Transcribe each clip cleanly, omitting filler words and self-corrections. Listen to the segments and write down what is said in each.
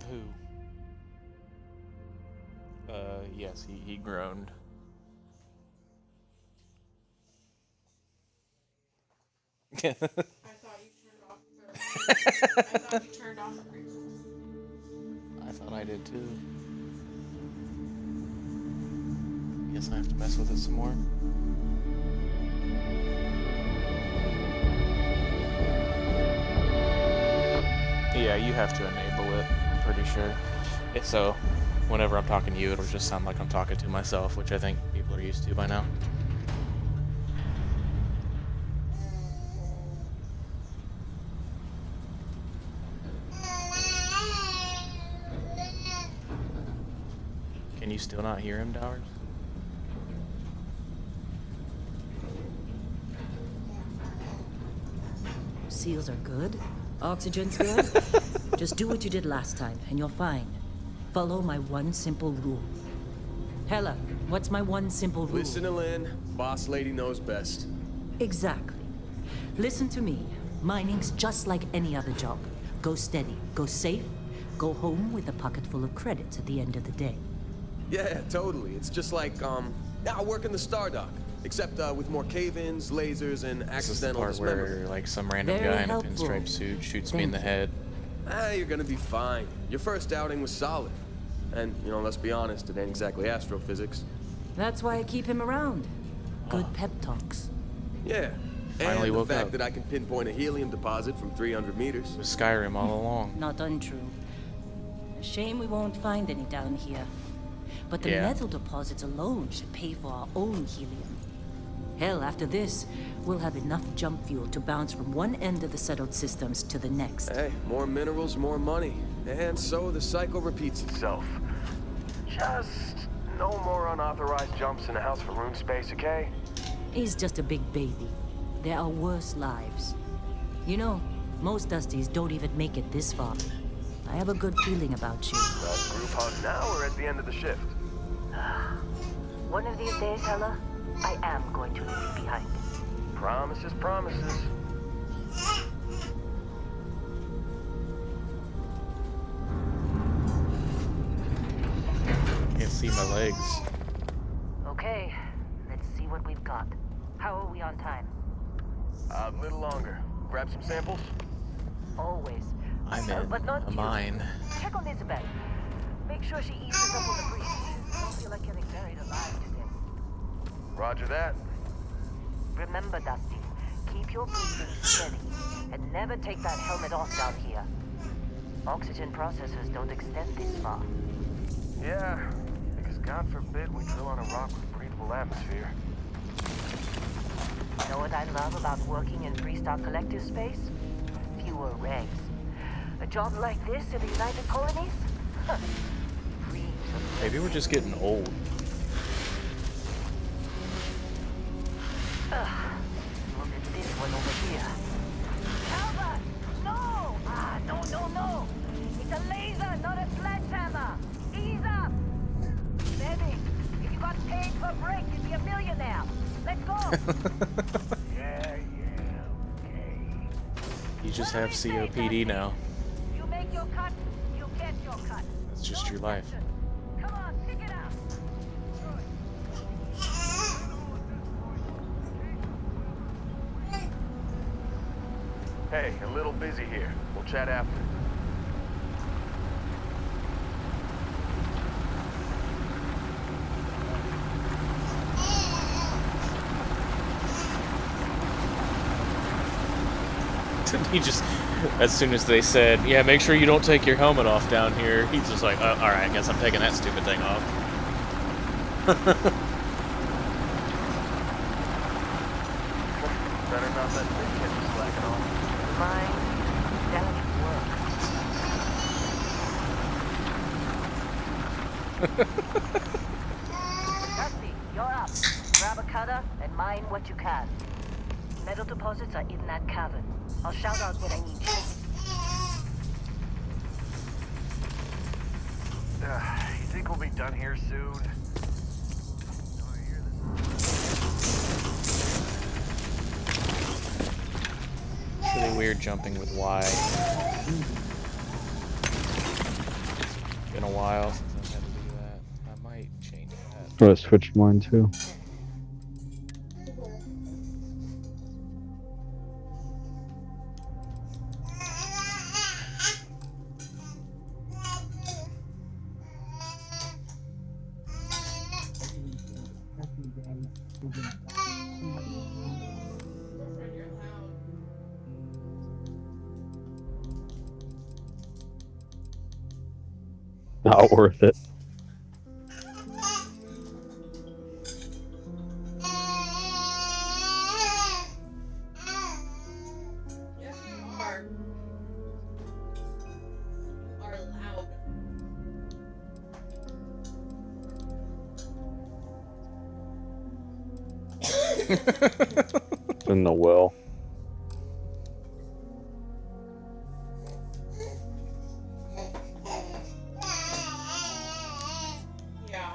Who? Yes, he groaned. I thought you turned off the I thought I did too. Guess I have to mess with it some more. Yeah, you have to enable it, I'm pretty sure. So, whenever I'm talking to you, it'll just sound like I'm talking to myself, which I think people are used to by now. Can you still not hear him, Dowers? Seals are good. Oxygen's good. Just do what you did last time, and you're fine. Follow my one simple rule. Hella, what's my one simple rule? Listen to Lynn. Boss lady knows best. Exactly. Listen to me. Mining's just like any other job. Go steady, go safe, go home with a pocket full of credits at the end of the day. Yeah, totally. It's just like, I work in the Star Dock. Except with more cave-ins, lasers, and accidental This is the part dismemberment. where, like, some random Very guy in a helpful. pinstripe suit shoots me in the head. You're gonna be fine. Your first outing was solid. And, let's be honest, it ain't exactly astrophysics. That's why I keep him around. Good pep talks. Yeah. Finally and the woke fact up. that I can pinpoint a helium deposit from 300 meters. It was Skyrim all along. Not untrue. A shame we won't find any down here. But the Yeah. metal deposits alone should pay for our own helium. Hell, after this, we'll have enough jump fuel to bounce from one end of the settled systems to the next. Hey, more minerals, more money. And so the cycle repeats itself. Just no more unauthorized jumps in a house for room space, okay? He's just a big baby. There are worse lives. You know, most Dusties don't even make it this far. I have a good feeling about you. Group hug now or at the end of the shift? One of these days, Hella, I am going to leave you behind. Promises, promises. Can't see my legs. Okay, let's see what we've got. How are we on time? A little longer. Grab some samples? Always. I'm in But not a you. mine. Check on Isabel. Make sure she eases up on the breeze. Don't feel like getting buried alive today. Roger that. Remember, Dusty, keep your breathing steady and never take that helmet off down here. Oxygen processors don't extend this far. Yeah, because God forbid we drill on a rock with breathable atmosphere. You know what I love about working in Freestar Collective space? Fewer regs. A job like this in the United Colonies? Huh. Dreams of Maybe we're just getting old. Look at this one over here. Albert! No! No. It's a laser, not a sledgehammer. Ease up! Medic, if you got paid per break, you'd be a millionaire. Let's go! Yeah, okay. You just have COPD now. You make your cut, you get your cut. That's just your life. Come on, pick it up. Hey, a little busy here. We'll chat after. He just, as soon as they said, yeah, make sure you don't take your helmet off down here, he's just like, all right, I guess I'm taking that stupid thing off. Better not let me get you slacking off. Mine, delicate work. Dusty, you're up. Grab a cutter and mine what you can. Metal deposits are in that cavern. I'll shout out when I need you. You think think we'll be done here soon? Oh, I hear this. It's really weird jumping with Y. It's been a while since I've had to do that. I might change that. Oh, I switched mine too. Girlfriend, you're loud. Not worth it. Yes, you are. You are loud. It's in the well. Yeah.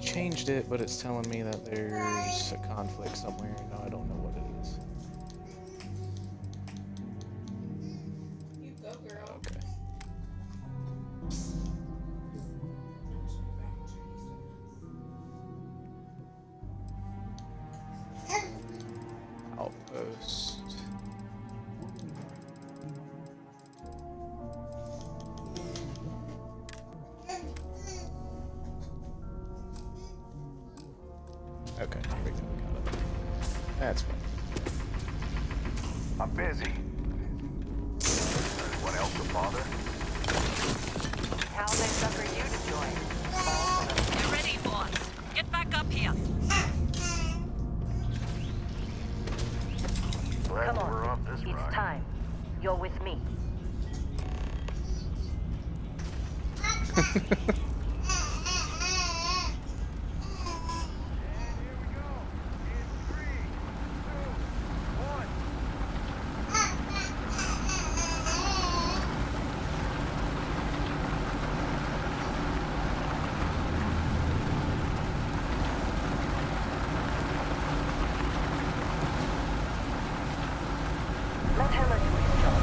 Changed it, but it's telling me that there's a conflict somewhere. No, I don't know what it is. You go, girl. Okay. Outpost. Okay, here we go. Got it. That's fine. I'm busy. What else to bother? How next up for you to join? You're ready, boss. Get back up here. Glad Come we're on. off this It's ride. time. You're with me. Let Hella do his job.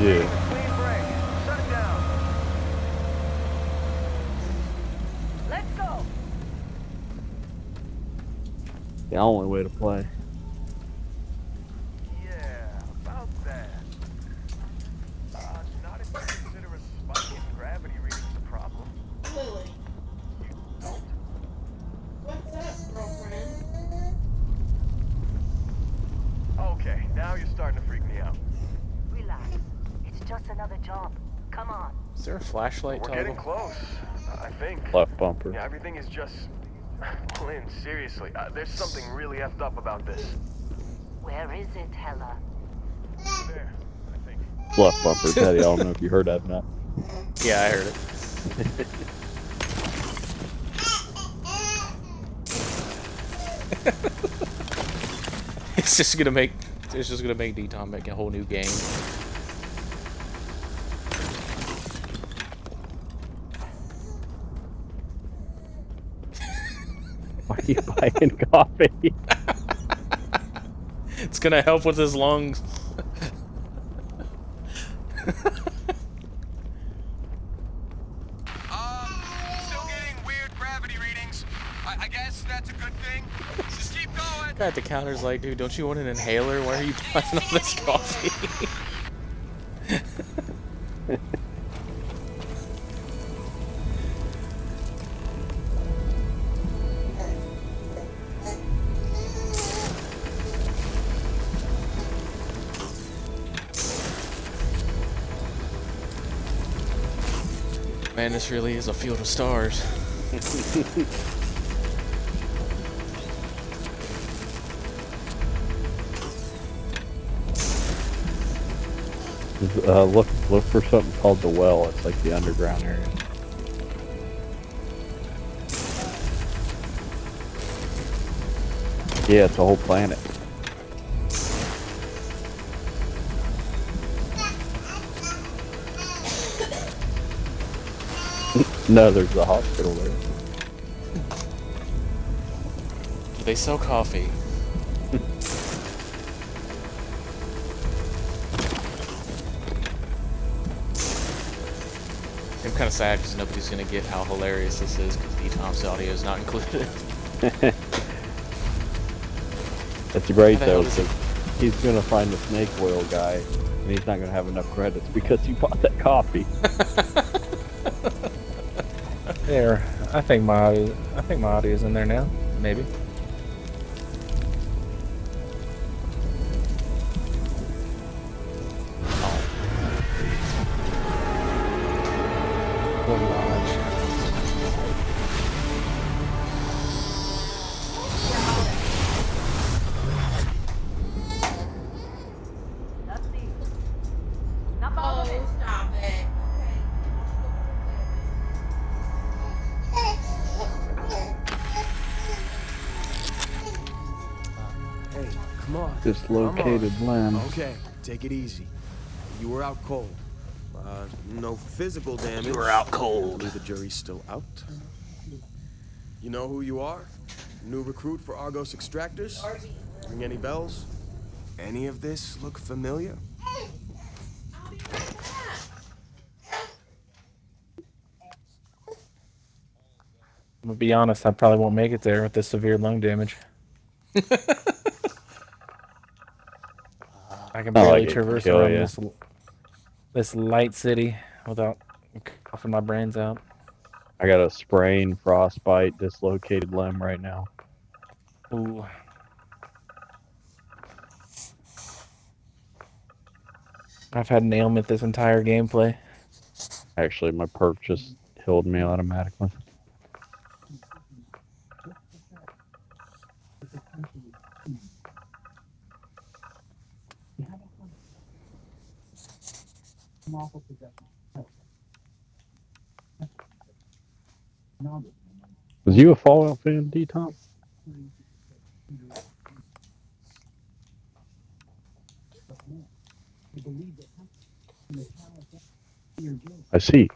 Yeah. Clean break. Shut it down. Let's go. The only way to play. Yeah, about that. Not if you consider a spike in gravity readings a problem. Lily. What's up, girlfriend? Okay, now you're starting to freak me out. Relax. It's just another job. Come on. Is there a flashlight We're toggle? getting close, I think. Left bumper. Yeah, everything is just... Lynn, seriously, there's something really effed up about this. Where is it, Hella? There, I think. Left bumper, Teddy. I don't know if you heard that or not. Yeah, I heard it. It's just gonna make D-Tom make a whole new game. Why are you buying coffee? It's gonna help with his lungs. Still getting weird gravity readings. I guess that's a good thing. Just keep going. Guy at the counter's like, dude, don't you want an inhaler? Why are you buying all this coffee? Man, this really is a field of stars. Look for something called the well. It's like the underground area. Yeah, it's a whole planet. No, there's a hospital there. Do they sell coffee? I'm kind of sad because nobody's going to get how hilarious this is because D-Tom's audio is not included. That's great How the hell though, does it- because he's gonna find the snake oil guy, and he's not gonna have enough credits because he bought that coffee. There. I think my audio's in there now. Maybe. The lodge. Dusty. Snap out of it. Oh, stop it. Hey, come on. Dislocated limb. Okay, take it easy. You were out cold. No physical damage. You were out cold. I believe the jury's still out. You know who you are? New recruit for Argos Extractors? Ring any bells? Any of this look familiar? I'll be right back. I'm gonna be honest, I probably won't make it there with this severe lung damage. I can Not like barely it can traverse kill around ya. this light city without coughing my brains out. I got a sprain, frostbite, dislocated limb right now. Ooh. I've had an ailment this entire gameplay. Actually, my perk just healed me automatically. Was you a Fallout fan, D-Tom? I see.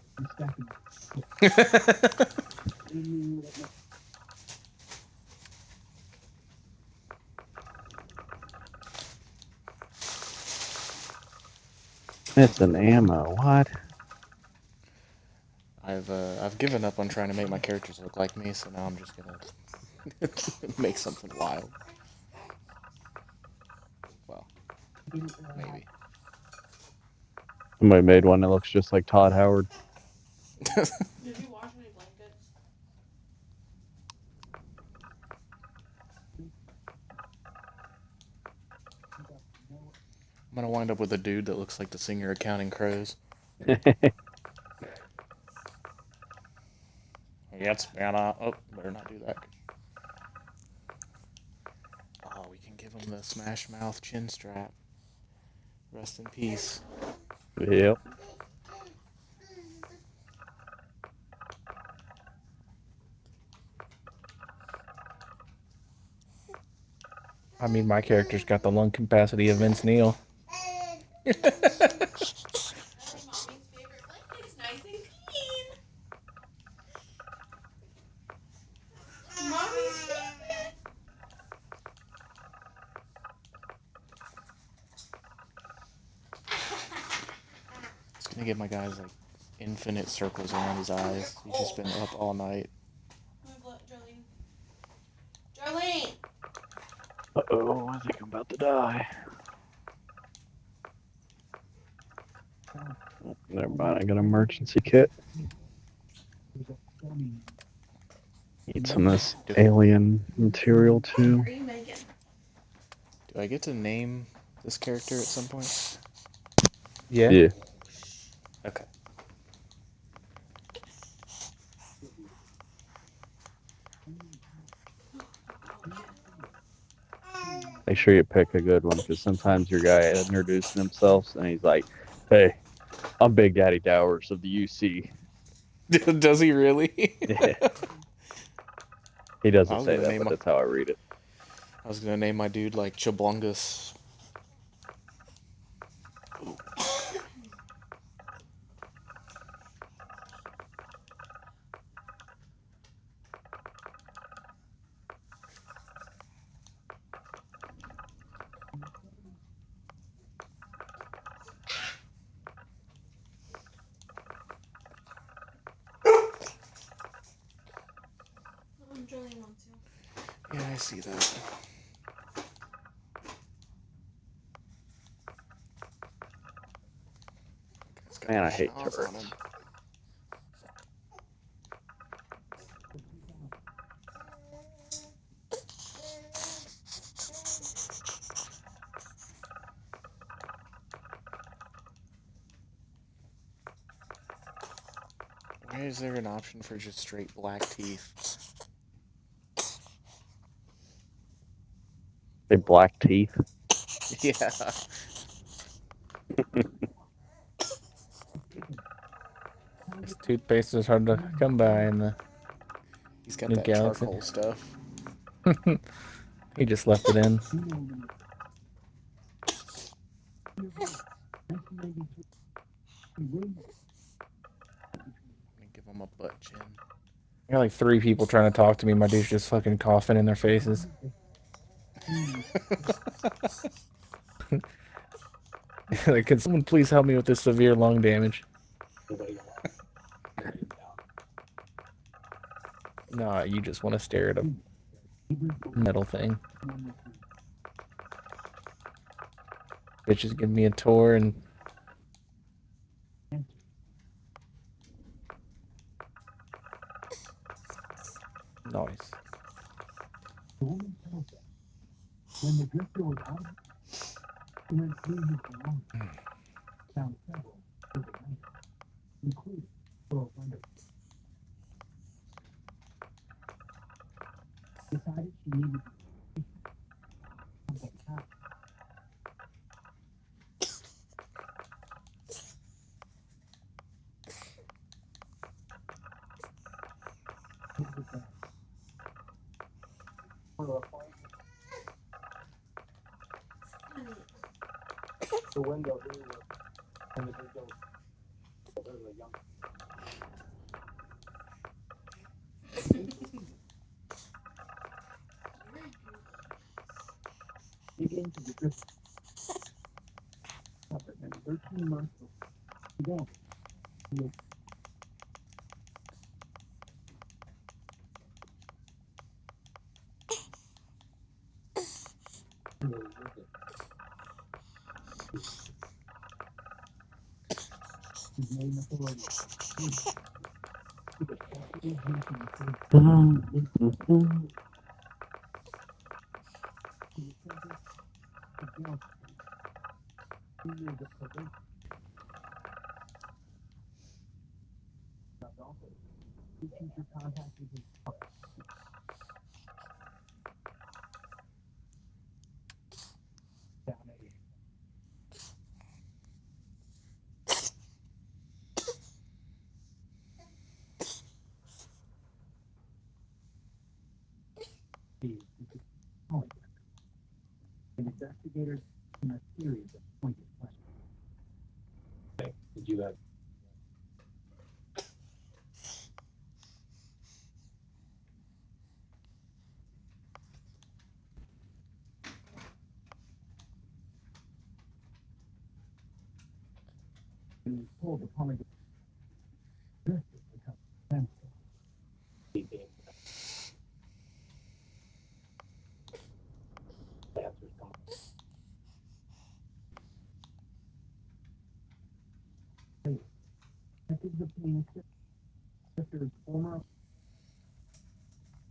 It's an ammo. What? I've given up on trying to make my characters look like me, so now I'm just gonna make something wild. Well, maybe. Somebody made one that looks just like Todd Howard. Did you wash any blankets? I'm gonna wind up with a dude that looks like the singer of Counting Crows. It's been oh, better not do that. Oh, we can give him the Smash Mouth chin strap. Rest in peace. Yep. I mean, my character's got the lung capacity of Vince Neil. That's mommy's favorite blanket's nice and clean. Mommy's favorite. It's gonna give my guys like infinite circles around his eyes. He's just been up all night. Jolene. Jolene! Uh-oh, I think I'm about to die. Oh, never mind, I got an emergency kit. Need some of this alien material too. What are you making? Do I get to name this character at some point? Yeah. Yeah. Okay. Make sure you pick a good one, because sometimes your guy introducing himself and he's like, "Hey, I'm Big Daddy Dowers of the UC." Does he really? Yeah. He I doesn't was say gonna that, name but my, that's how I read it. I was gonna name my dude like Shabingus. Jolene wants you. Yeah, I see that. It's got Man, a I hate schnoz on turrets. him. Why is there an option for just straight black teeth? They black teeth. Yeah. This toothpaste is hard to come by in the He's got new that Galaxy. charcoal stuff. He just left it in. Give him a butt chin. I got like 3 people trying to talk to me. My dude's just fucking coughing in their faces. Like, can someone please help me with this severe lung damage? Nah, you just want to stare at a metal thing. Bitch is giving me a tour and nice.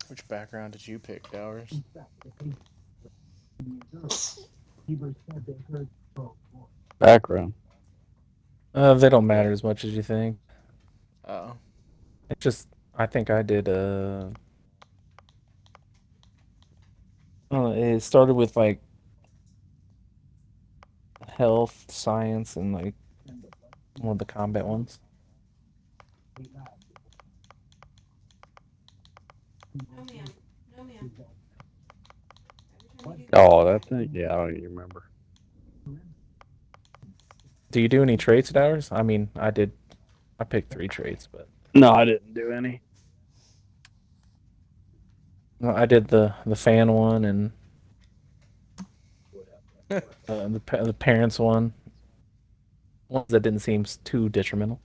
Which background did you pick, Dowers? Background. They don't matter as much as you think. Oh. It's just, I think I did, it started with like health, science, and like one of the combat ones. No, ma'am. No, ma'am. Every time you do Oh, that thing? Yeah, I don't even remember. Do you do any traits at ours? I mean, I did. I picked 3 traits, but No, I didn't do any. no, I did the fan one and the parents one. Ones that didn't seem too detrimental.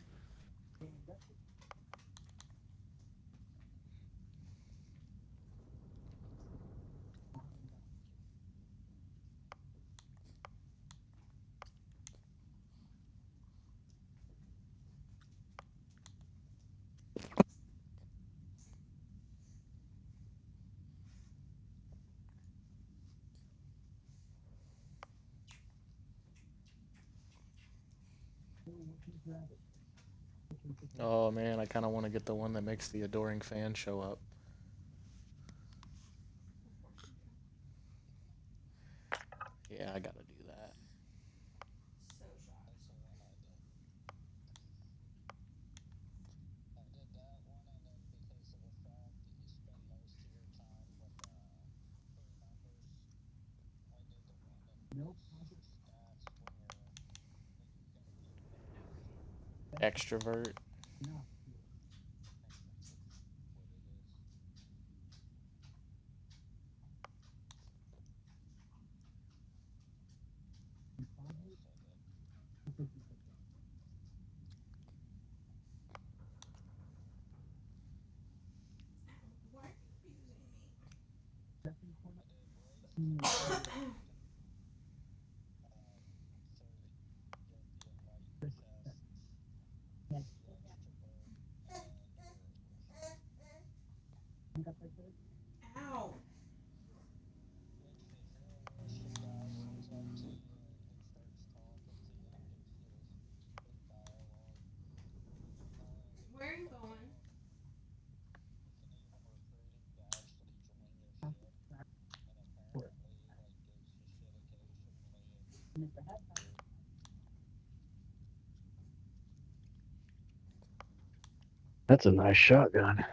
Oh man, I kind of want to get the one that makes the adoring fan show up. Yeah, I gotta do that. so shocked. Extrovert. Why are you abusing me? Ow. Where are you going? That's a nice shotgun.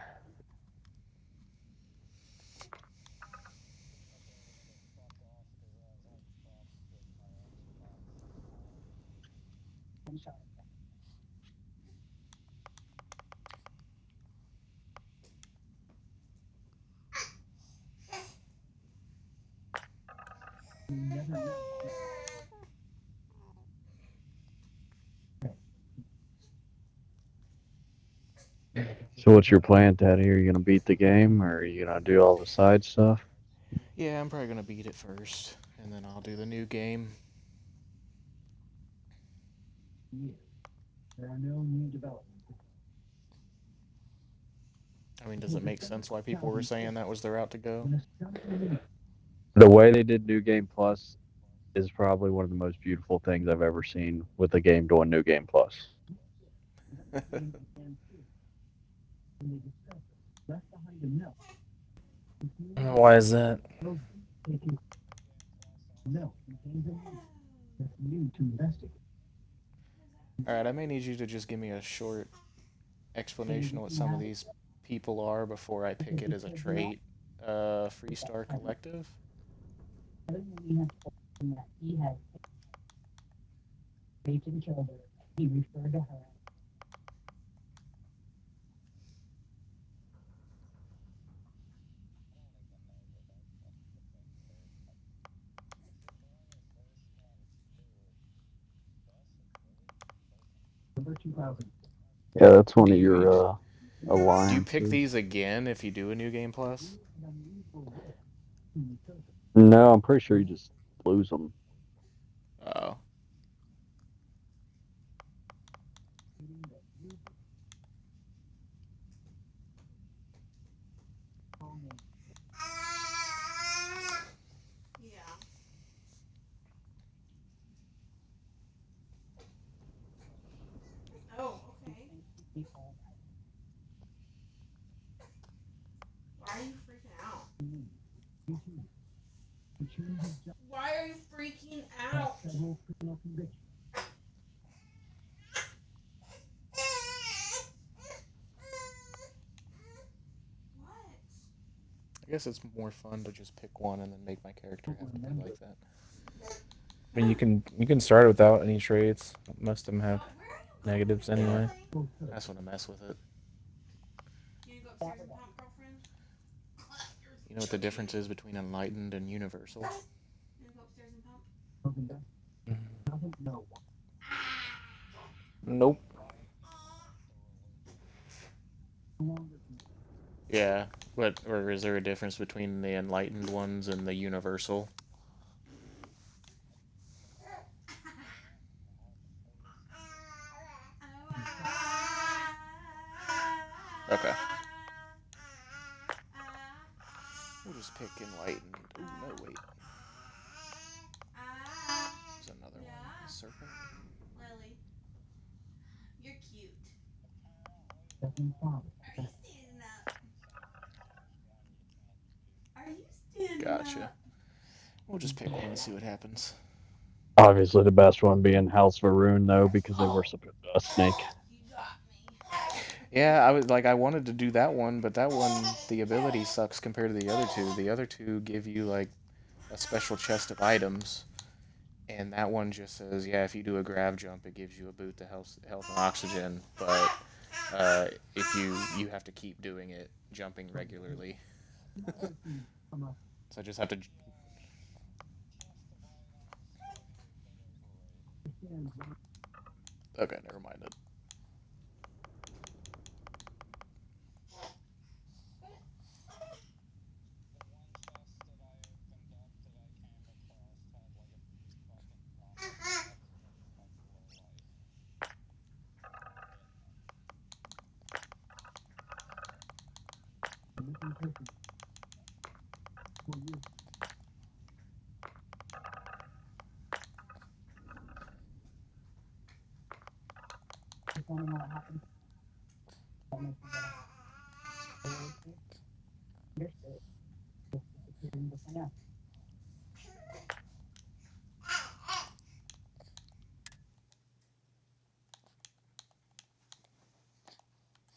So what's your plan, Daddy? Are you gonna beat the game, or are you gonna do all the side stuff? Yeah, I'm probably gonna beat it first, and then I'll do the new game. I mean, does it make sense why people were saying that was the route to go? The way they did New Game Plus is probably one of the most beautiful things I've ever seen with a game doing New Game Plus. Why is that? Alright, I may need you to just give me a short explanation of what some of these people are before I pick it as a trait. Freestar Collective? Yeah, that's one Do of you your do you pick alliances. these again if you do a new game plus? No, I'm pretty sure you just lose them. Oh. Yeah. Oh, okay. Why are you freaking out? Why are you freaking out? What? I guess it's more fun to just pick one and then make my character have to be like that. I mean, you can start without any traits. Most of them have Where are you negatives going, anyway. darling? I just want to mess with it. You go upstairs and pump, girlfriend? You know what the difference is between enlightened and universal? You go upstairs and pump? Nope. Yeah, but or is there a difference between the enlightened ones and the universal? Okay. We'll just pick enlightened. Ooh, no, wait. There's another one. A serpent? Lily, you're cute. Are you standing up? Are you standing Gotcha. up? We'll just pick one and see what happens. Obviously, the best one being House Varun, though, because they worship a snake. You got me. Yeah, I wanted to do that one, but that one, the ability sucks compared to the other two. The other two give you like a special chest of items, and that one just says, yeah, if you do a grav jump, it gives you a boot to health and oxygen. But if you have to keep doing it, jumping regularly. So I just have to. Okay, never mind it.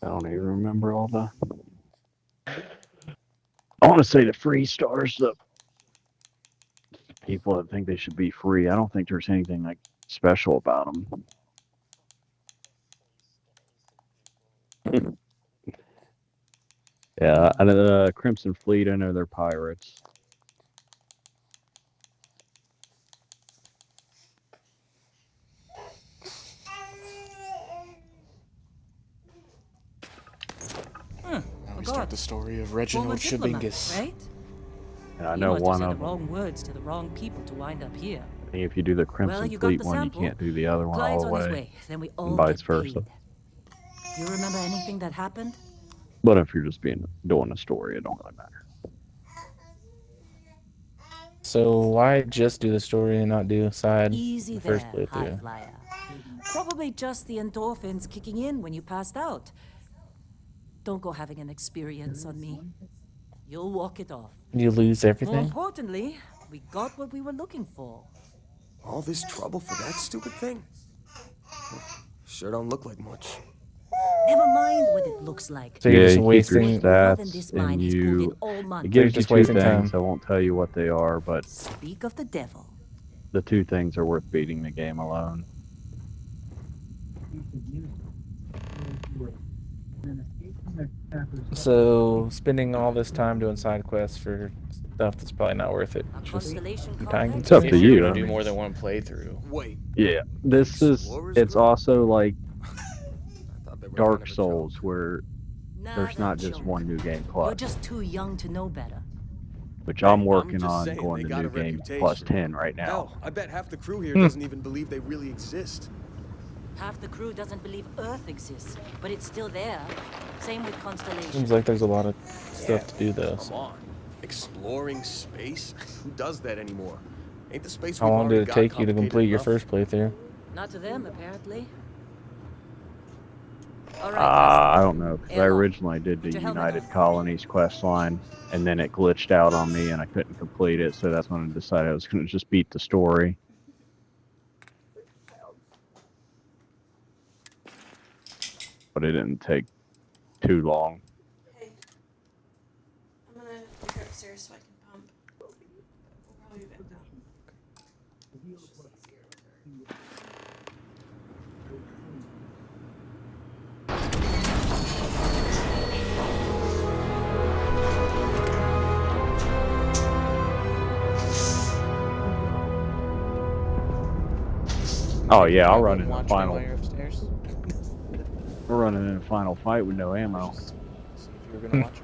I don't even remember all the. I want to say the free stars, the people that think they should be free. I don't think there's anything like special about them. Yeah, and the Crimson Fleet, I know they're pirates. Now we start the story of Reginald Shabingus. Right? And I You know must have one said of the them. wrong words to the wrong people to wind up here. I think if you do the Crimson you got Fleet the one, you sample. can't do the other one all Clyde's the on his way. way. Then we all and vice get versa. paid. You remember anything that happened? But if you're just doing a story, it don't really matter. So why just do the story and not do a side Easy the there, first high playthrough? flyer. Probably just the endorphins kicking in when you passed out. Don't go having an experience on me. You'll walk it off. You lose More everything? importantly, we got what we were looking for. All this trouble for that stupid thing? Sure don't look like much. Never mind what it looks like. So you're Yeah, just you keep wasting. your More than stats, this mine and has pulled in you. all month. It gives you just two wasting things. time. I won't tell you what they are, but Speak of the devil. the two things are worth beating the game alone. So spending all this time doing side quests for stuff that's probably not worth it. A Just constellation be complex? time It's up If to you're you. gonna I do mean, more than one playthrough. Wait, yeah, this is. Explorer's It's Group? also like I thought they were Dark kind of a Souls, joke. where there's not just one new game You're plus, just too young to know better. which Hey, I'm working just on saying, going they to got new a game reputation. plus 10 right now. Hell, I bet half the crew here doesn't even believe they really exist. Half the crew doesn't believe Earth exists, but it's still there. Same with Constellation. seems like there's a lot of stuff to do though. Come on. Exploring space? Who does that anymore? Ain't the space How we've long did already it got take you to complicated complete your enough? first playthrough? Not to them, apparently. All right, I don't know, because I Airlock. originally did the Put your helmet United on. Colonies quest line, and then it glitched out on me, and I couldn't complete it, so that's when I decided I was going to just beat the story. But it didn't take too long. Hey, I'm gonna take her upstairs so I can pump. We'll probably be back down. It's just easier with her. Oh yeah, I'll I'll run go in the watch me final. while you're upstairs. We're running in a final fight with no ammo. Just see if you were gonna watch me.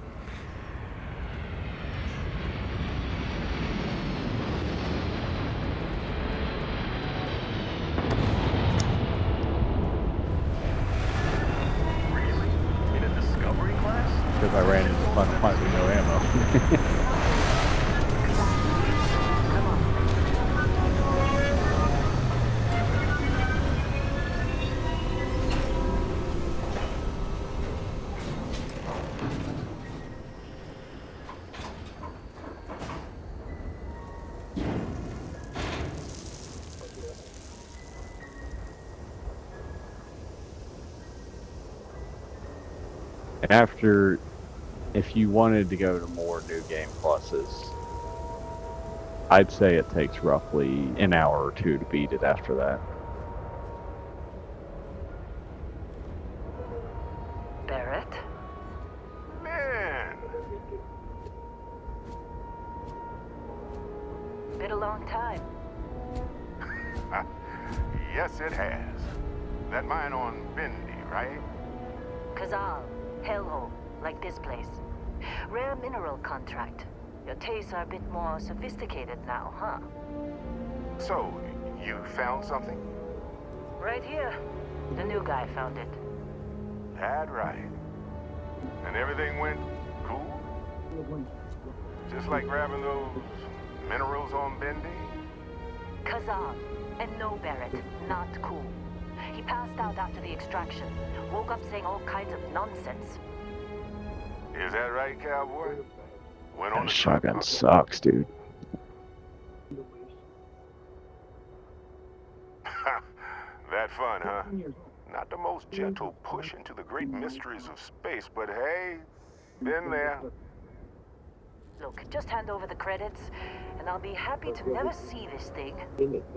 Really? In a discovery class? Because I ran into a final fight with no ammo. And after, if you wanted to go to more New Game Pluses, I'd say it takes roughly an hour or two to beat it after that. Barrett? Man! Been a long time. Yes, it has. That mine on Bendy, right? Kazal, hellhole, like this place. Rare mineral contract. Your tastes are a bit more sophisticated now, huh? So, you found something? Right here. The new guy found it. That right. And everything went cool? Just like grabbing those minerals on Bendy? Kazal. And no, Barrett, not cool. He passed out after the extraction. Woke up saying all kinds of nonsense. Is that right, cowboy? Went on That the shotgun truck, sucks, dude. huh? That fun, huh? Not the most gentle push into the great mysteries of space, but hey, been there. Look, just hand over the credits, and I'll be happy to never see this thing,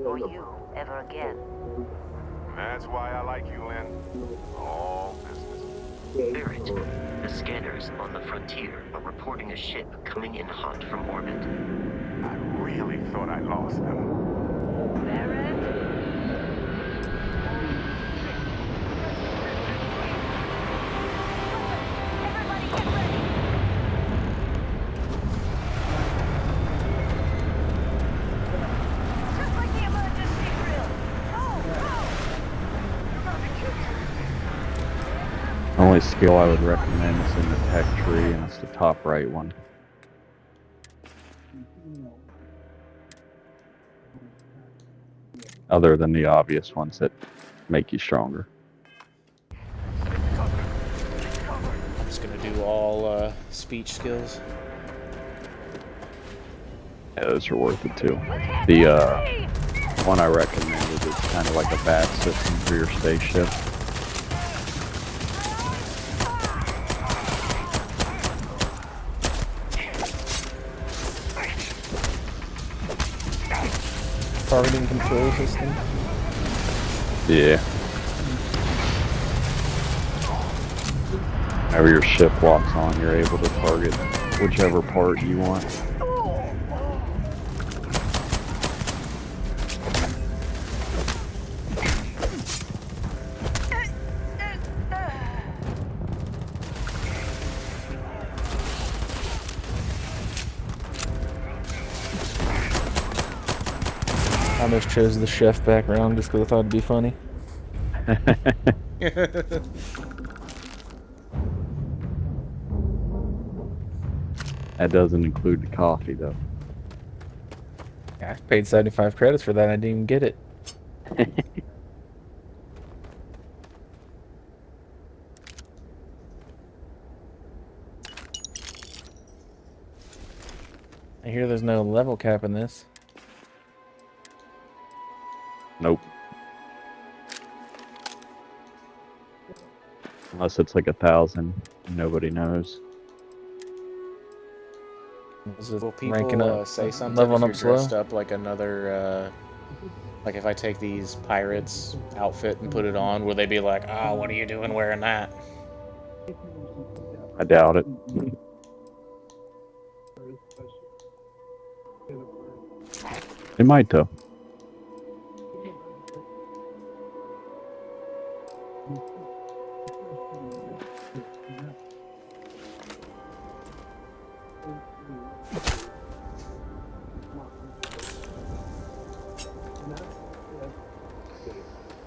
or you, ever again. That's why I like you, Lynn. All business. Barrett, the scanners on the frontier are reporting a ship coming in hot from orbit. I really thought I lost them. Barrett? Everybody get ready! Just like the emergency drill! Go, go! The only skill I would recommend is in the tech tree, and it's the top right one. Other than the obvious ones that make you stronger. I'm just gonna do all speech skills. Yeah, those are worth it too. The one I recommended is kind of like a bat system for your spaceship. Targeting control system. Yeah. Whenever your ship locks on, you're able to target whichever part you want. I almost chose the chef background just because I thought it'd be funny. That doesn't include the coffee, though. Yeah, I paid 75 credits for that. I didn't even get it. I hear there's no level cap in this. Nope. Unless it's like 1,000. Nobody knows. Is it Will ranking people up, say something leveling if you're up slow? dressed up like another, like if I take these pirates outfit and put it on, will they be like, "Oh, what are you doing wearing that?" I doubt it. It might though.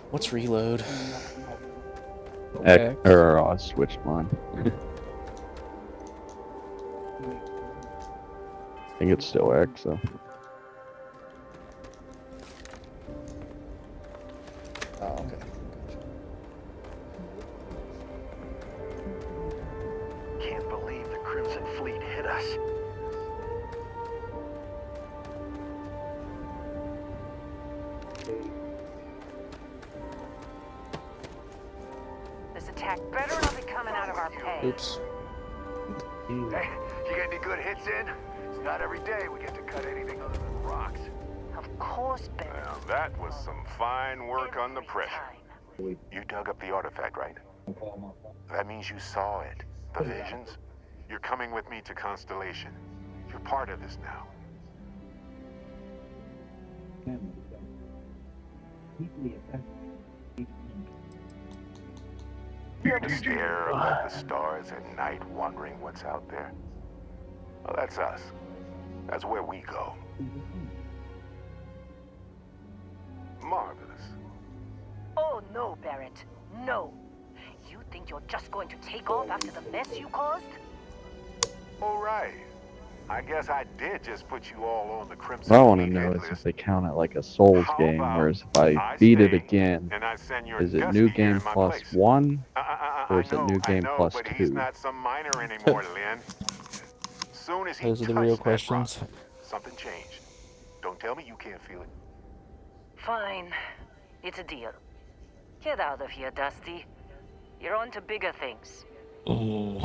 What's reload? X, or I switched mine. I think it's still X though. Oh, okay. Can't believe the Crimson Fleet hit us. This attack better not be coming out of our pay. Oops. Hey, you get any good hits in? It's not every day we get to cut anything other than rocks. Of course, Ben. Now, that was some fine work under pressure. You dug up the artifact, right? That means you saw it. The visions. You're coming with me to Constellation. You're part of this now. You ever stare up at the stars at night wondering what's out there? Well, that's us. That's where we go. Marvelous. Oh, no, Barrett. No. You think you're just going to take off after the mess you caused? All right. I guess I did just put you all on the Crimson What I want to Fleet know hit is if list. they count it like a Souls How game, about whereas if I I beat it stay again, and I send your is it Dusty new here game in my plus place? 1, or I is it new game know, plus but he's 2? not some minor anymore, Lynn. Soon as he Those are the touched real that questions. rock, something changed. Don't tell me you can't feel it. Fine. It's a deal. Get out of here, Dusty. You're on to bigger things. Ooh.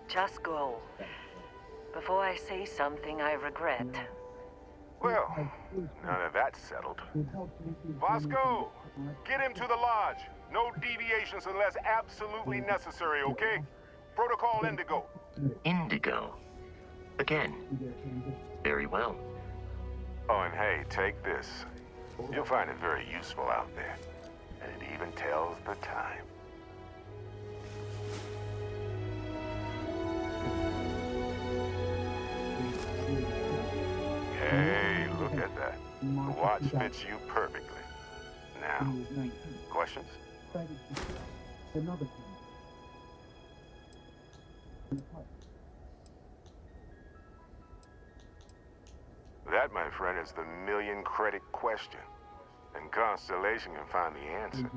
Just go. Before I say something I regret. Well, now that that's settled. Vasco, get him to the lodge. No deviations unless absolutely necessary, okay? Protocol Indigo. Indigo. Again. Very well. Oh, and hey, take this. You'll find it very useful out there. And it even tells the time. Hey, look at that. The watch fits you perfectly. Now, questions? That, my friend, is the million-credit question. And Constellation can find the answer.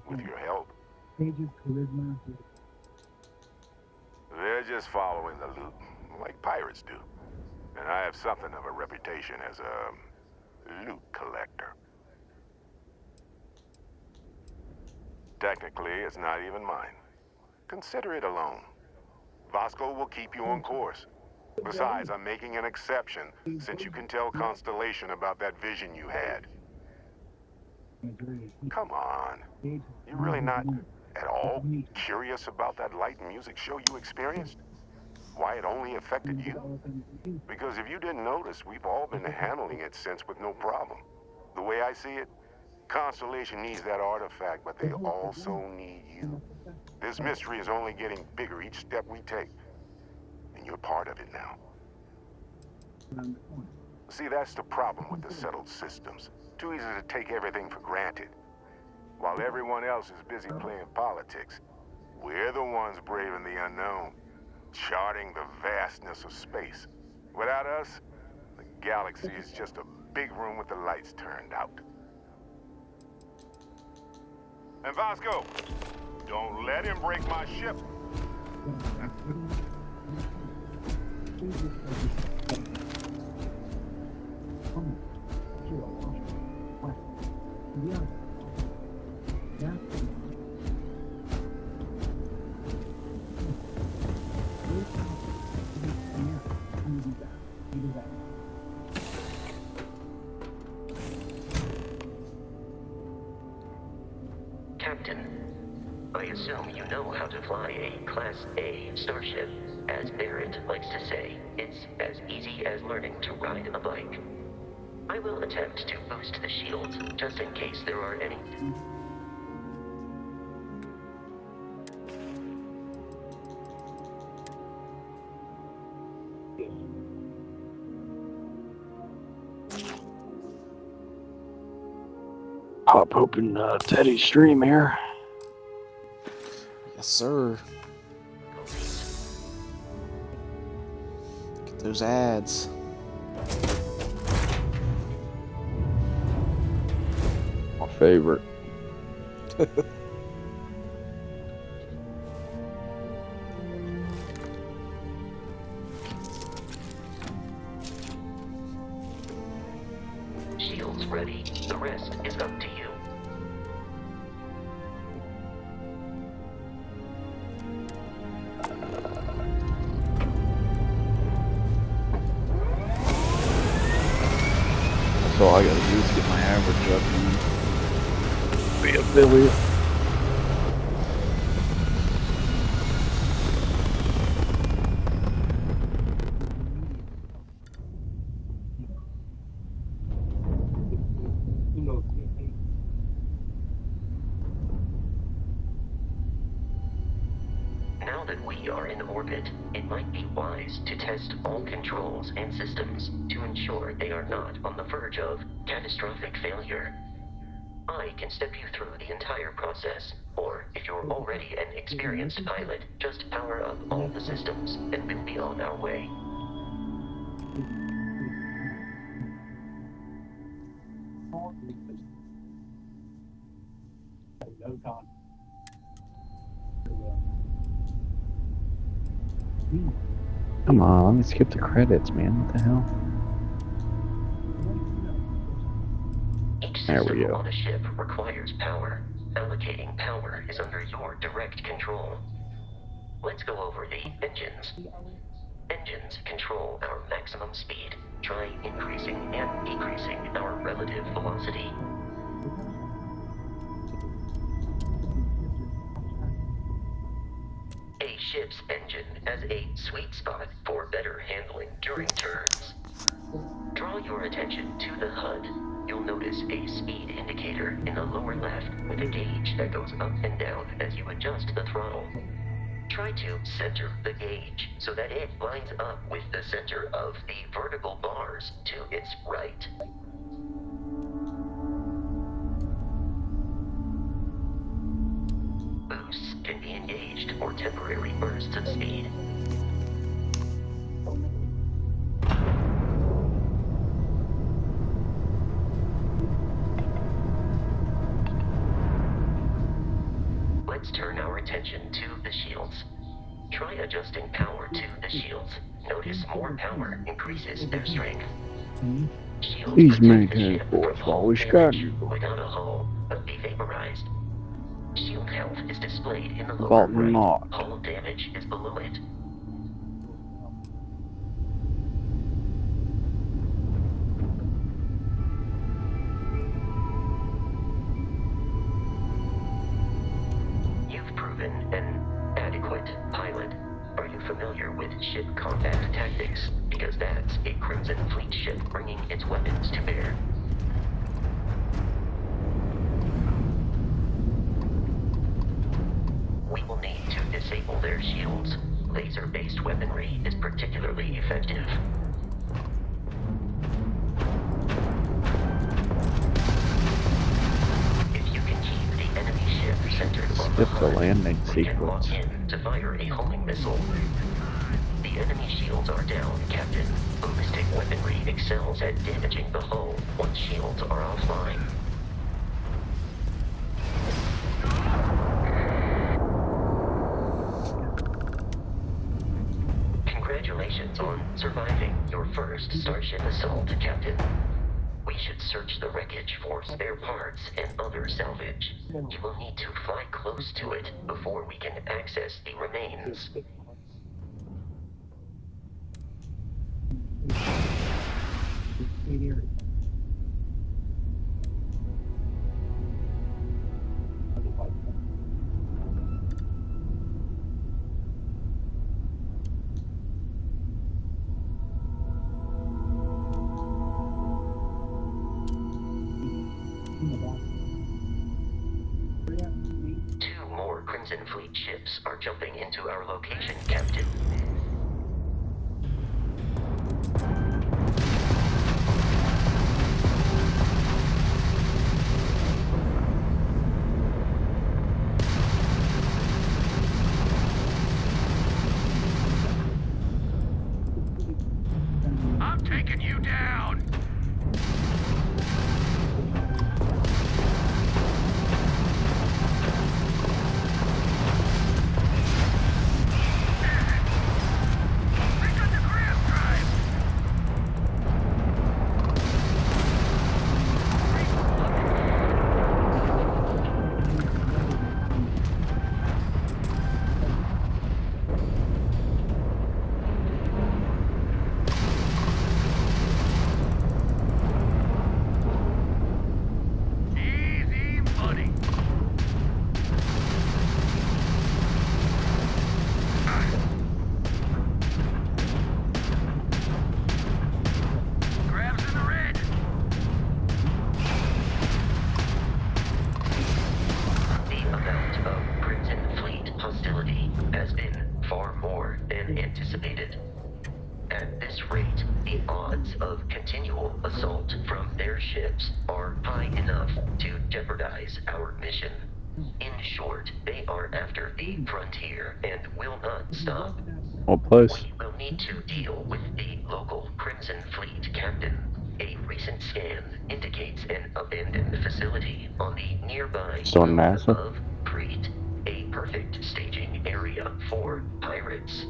With your help. They're just following the loot, like pirates do. And I have something of a reputation as a loot collector. Technically, it's not even mine. Consider it a loan. Vasco will keep you on course. Besides, I'm making an exception, since you can tell Constellation about that vision you had. Come on. You're really not at all curious about that light and music show you experienced? Why it only affected you? Because if you didn't notice, we've all been handling it since with no problem. The way I see it, Constellation needs that artifact, but they also need you. This mystery is only getting bigger each step we take. And you're part of it now. See, that's the problem with the settled systems. Too easy to take everything for granted. While everyone else is busy playing politics, we're the ones braving the unknown, charting the vastness of space. Without us, the galaxy is just a big room with the lights turned out. And Vasco, Don't let him break my ship. Captain, I assume you know how to fly a Class A starship. As Barrett likes to say, it's as easy as learning to ride a bike. I will attempt to boost the shields, just in case there are any. Pop open Teddy's stream here. Yes, sir. Get those ads. My favorite. Shields ready. The rest is up to you. That's all I gotta do is get my average up and be affiliate. Now that we are in orbit, it might be wise to test all controls and systems to ensure they are not on the verge of catastrophic failure. I can step you through the entire process, or if you're already an experienced pilot, just power up all the systems and we'll be on our way. Come on, let's skip the credits, man. What the hell? Each There we system go. on a ship requires power. Allocating power is under your direct control. Let's go over the engines. Engines control our maximum speed. Try increasing and decreasing our relative velocity. A ship's engine has a sweet spot for better handling during turns. Draw your attention to the HUD. You'll notice a speed indicator in the lower left with a gauge that goes up and down as you adjust the throttle. Try to center the gauge so that it lines up with the center of the vertical bars to its right. Boosts can be engaged for temporary bursts of speed. Let's turn our attention to the shields. Try adjusting power to the shields. Notice more power increases their strength. Shields Please protect the maintain ship force from while hull we damage scan. without a hull, but be vaporized. Shield health is displayed in the lower About right. not. Hull damage is below it. You've proven an adequate pilot. Are you familiar with ship combat tactics? Because that's a Crimson Fleet ship bringing its weapons to bear. We will need to disable their shields. Laser-based weaponry is particularly effective. If you can keep the enemy ship centered on the Skip the HUD, landing we can lock sequence. in to fire a homing missile. The enemy shields are down, Captain. Ballistic weaponry excels at damaging the hull once shields are offline. surviving your first Starship assault, Captain. We should search the wreckage for spare parts and other salvage. You will need to fly close to it before we can access the remains. Two more Crimson Fleet ships are jumping into our location, Captain. I'm taking you down! Easy money. Grabs in the red. The amount of Crimson Fleet hostility has been far more than anticipated. At this rate, the odds of continual assault from their ships are high enough to jeopardize our mission. In short, they are after the frontier and will not stop. What place? We will need to deal with the local Crimson Fleet captain. A recent scan indicates an abandoned facility on the nearby Still in moon NASA? of Crete, a perfect staging area for pirates.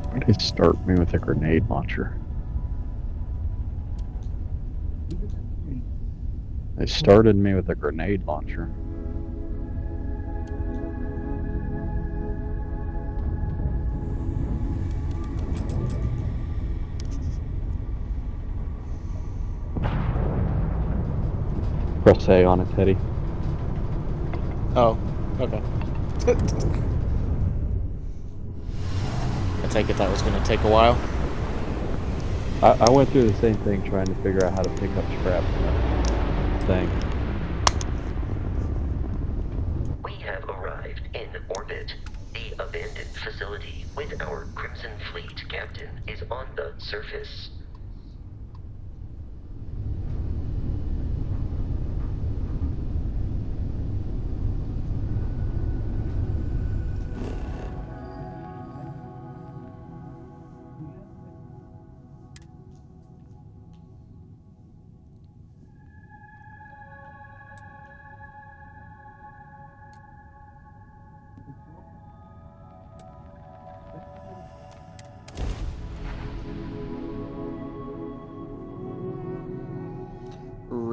Why did they start me with a grenade launcher? They started me with a grenade launcher. Press A on it, Teddy. Oh, okay. I take it that was going to take a while. I went through the same thing trying to figure out how to pick up scrap from that thing. We have arrived in orbit. The abandoned facility with our Crimson Fleet captain is on the surface.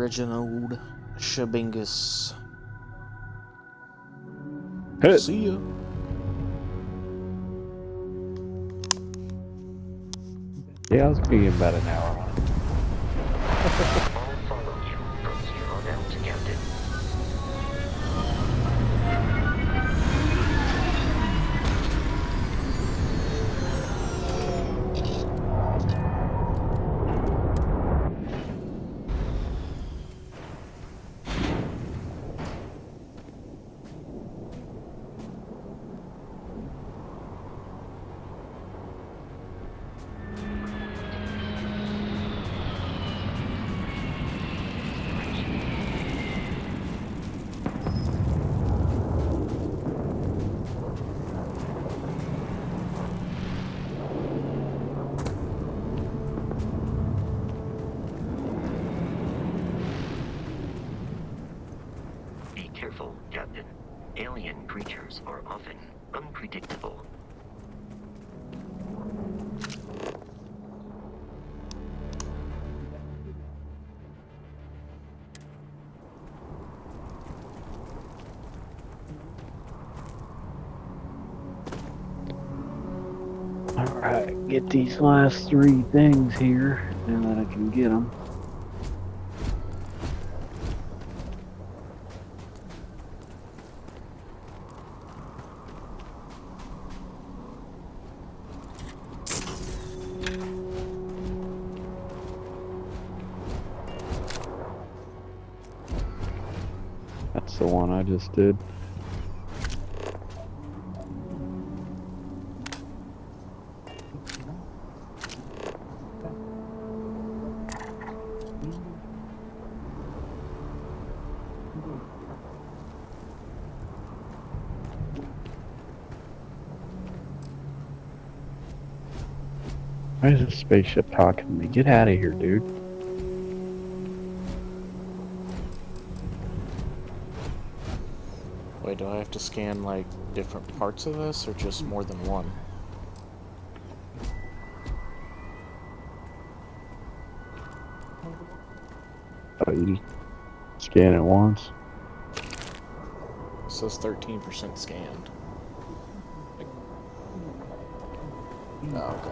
Reginald Shabingus. Hit. See ya. Yeah, I was gonna give about an hour on it. I'll follow you from here on out, Captain. Be careful, Captain. Alien creatures are often unpredictable. Alright, get these last 3 things here, and then I can get them. That's the one I just did. Why is this spaceship talking to me? Get out of here, dude. Wait, do I have to scan like different parts of this or just more than one? Oh, you scan it once. It says 13% scanned. Like, oh, okay.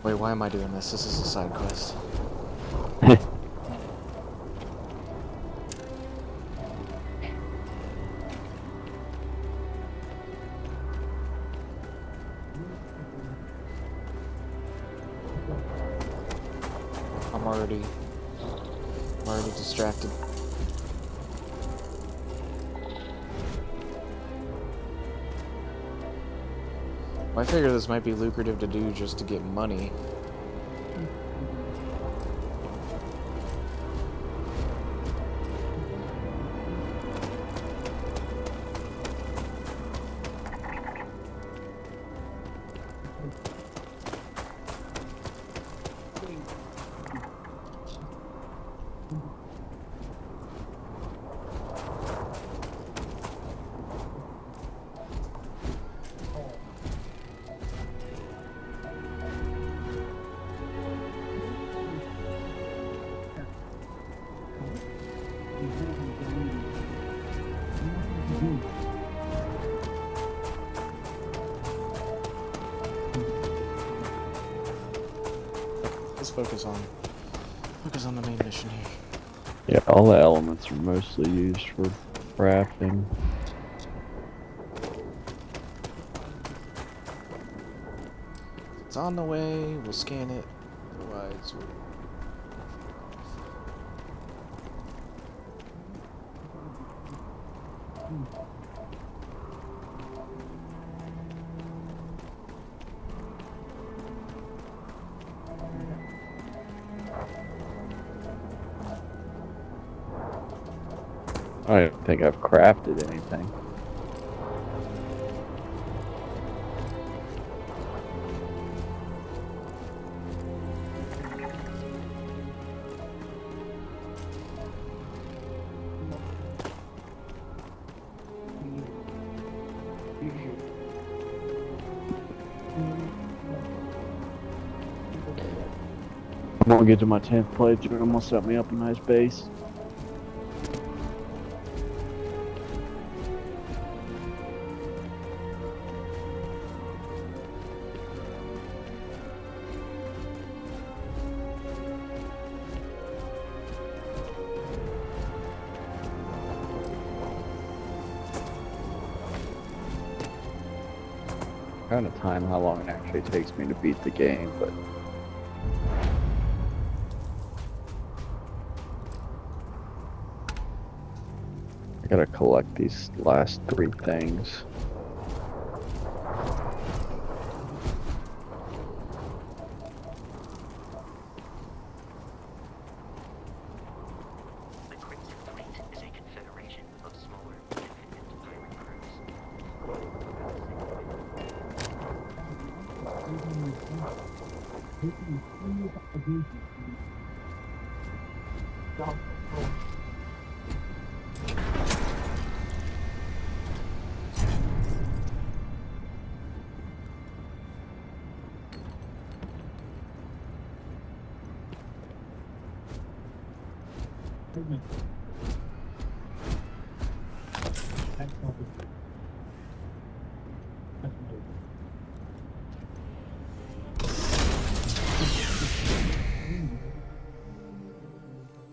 Wait, why am I doing this? This is a side quest. I'm already distracted. I figure this might be lucrative to do just to get money. Let's focus on the main mission here. Yeah, all the elements are mostly used for crafting. If it's on the way, we'll scan it. Otherwise, we'll... I don't think I've crafted anything. I'm gonna get to my 10th playthrough. I'm gonna set me up a nice base. Kind of time how long it actually takes me to beat the game, but I gotta collect these last 3 things. The Crimson Fleet is a confederation of smaller, independent pirate crews.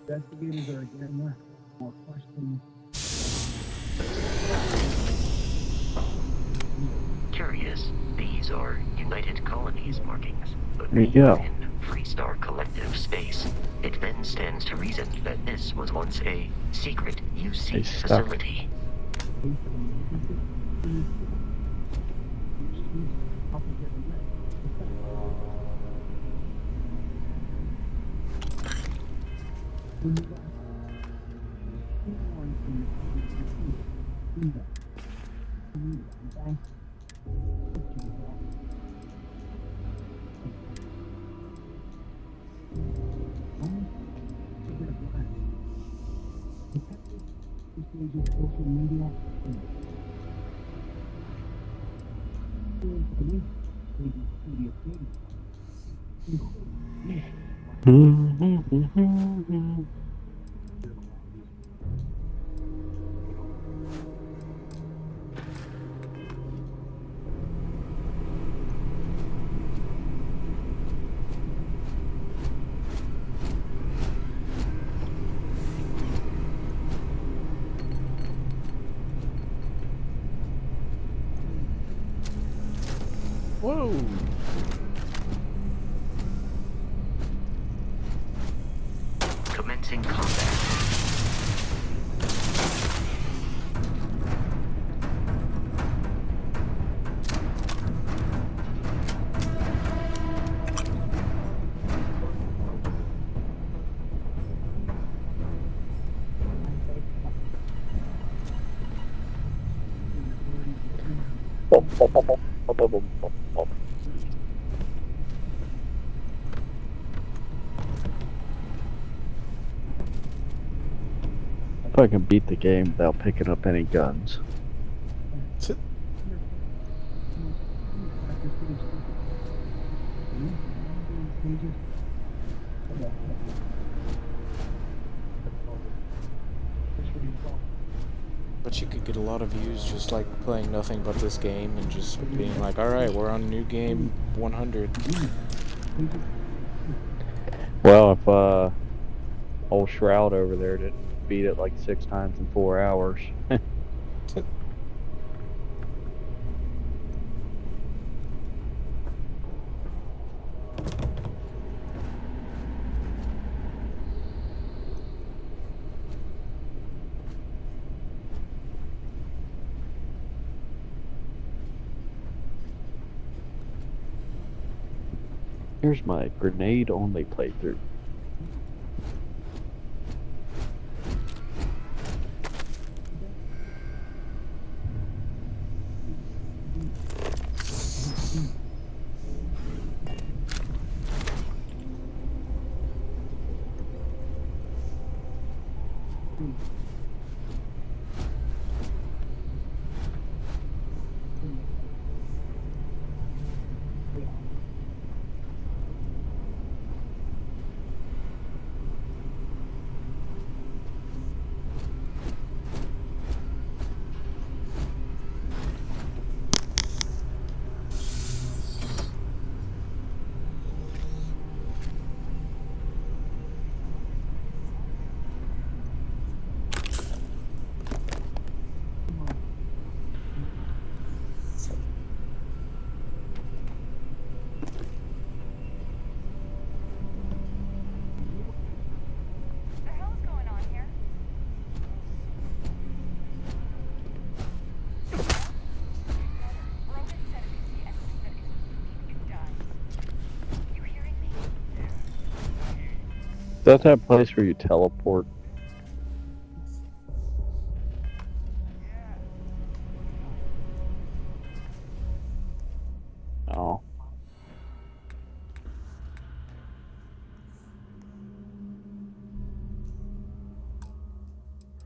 Investigators are again more questions. Curious, these are United Colonies markings, but There you being go. in Freestar Collective space, it then stands to reason that this was once a secret UC They stuck. facility. Social media. Whoa! Commencing combat. If I can beat the game without picking up any guns. But you could get a lot of views just like playing nothing but this game and just being like, alright, we're on new game 100. Well, if old Shroud over there didn't beat it like 6 times in 4 hours. Here's my grenade-only playthrough. that that place where you teleport? Oh.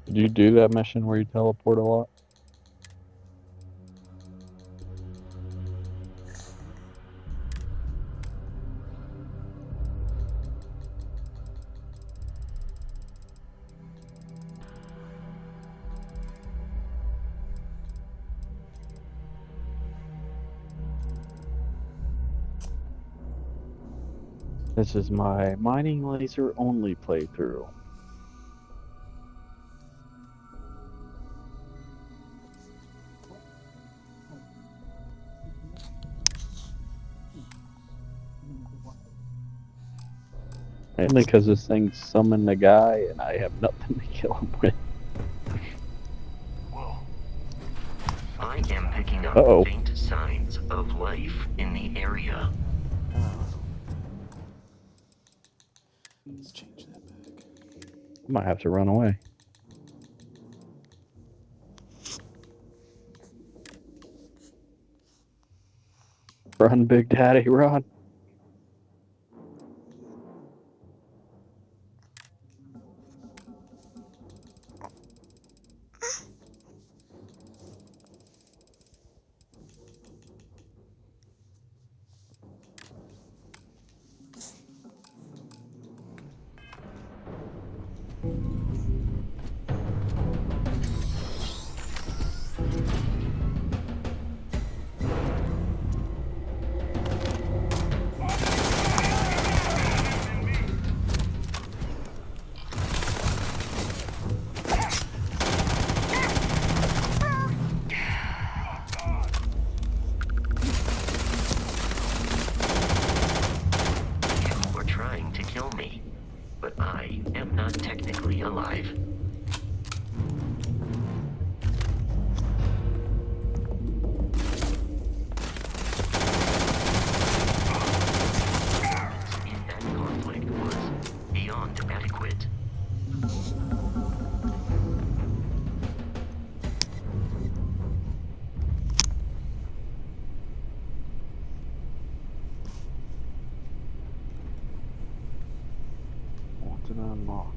Did you do that mission where you teleport a lot? This is my mining laser only playthrough. Mainly because this thing summoned a guy and I have nothing to kill him with. I am picking up faint signs of life in the area. Let's change that back. I might have to run away. Run, Big Daddy, run. You are trying to kill me, but I am not technically alive. In that conflict was beyond adequate. What did I unlock?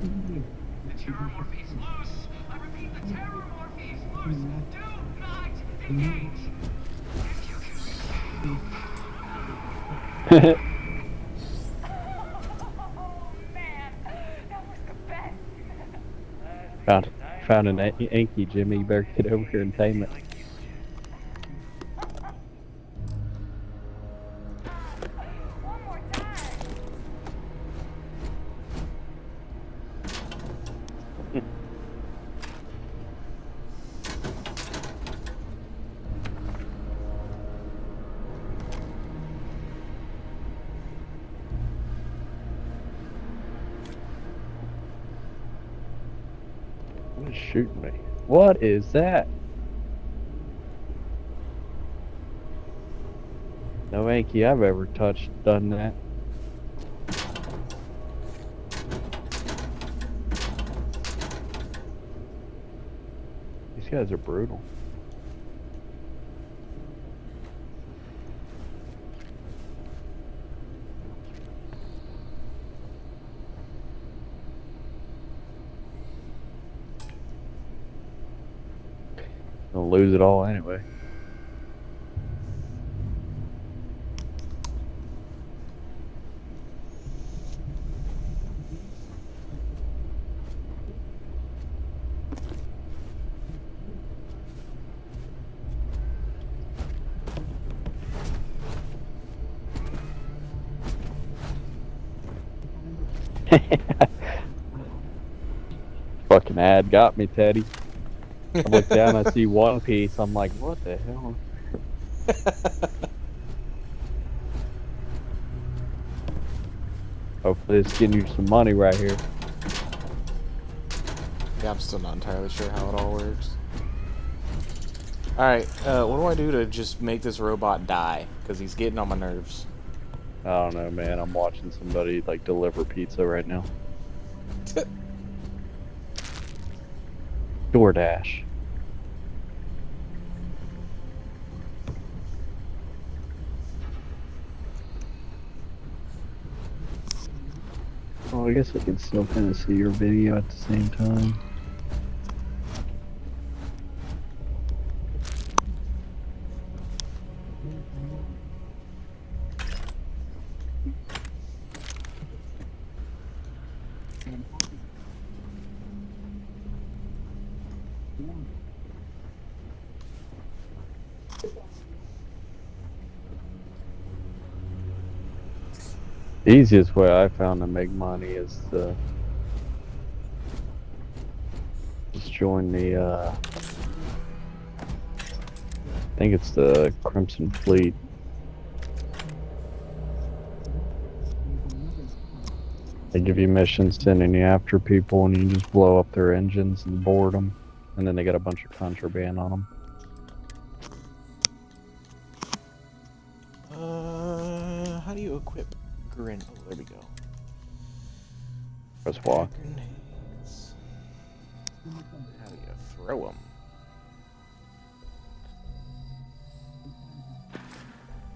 The terror morphe's loose! I repeat, the terror morphe's loose! Do not engage! If you can... Found an Anky, Jimmy. You better get over here and tame it. What is shooting me? What is that? No Anki I've ever touched done that. These guys are brutal. They'll lose it all anyway. Fucking ad got me, Teddy. I look down, I see One Piece. I'm like, what the hell? Hopefully it's getting you some money right here. Yeah, I'm still not entirely sure how it all works. Alright, what do I do to just make this robot die? Because he's getting on my nerves. I don't know, man. I'm watching somebody, like, deliver pizza right now. DoorDash. Oh, I guess I can still kind of see your video at the same time. The easiest way I found to make money is to just join the, I think it's the Crimson Fleet. They give you missions sending you after people and you just blow up their engines and board them. And then they got a bunch of contraband on them. How do you equip Grin? Oh, there we go. Press walk. Grenades. How do you throw them?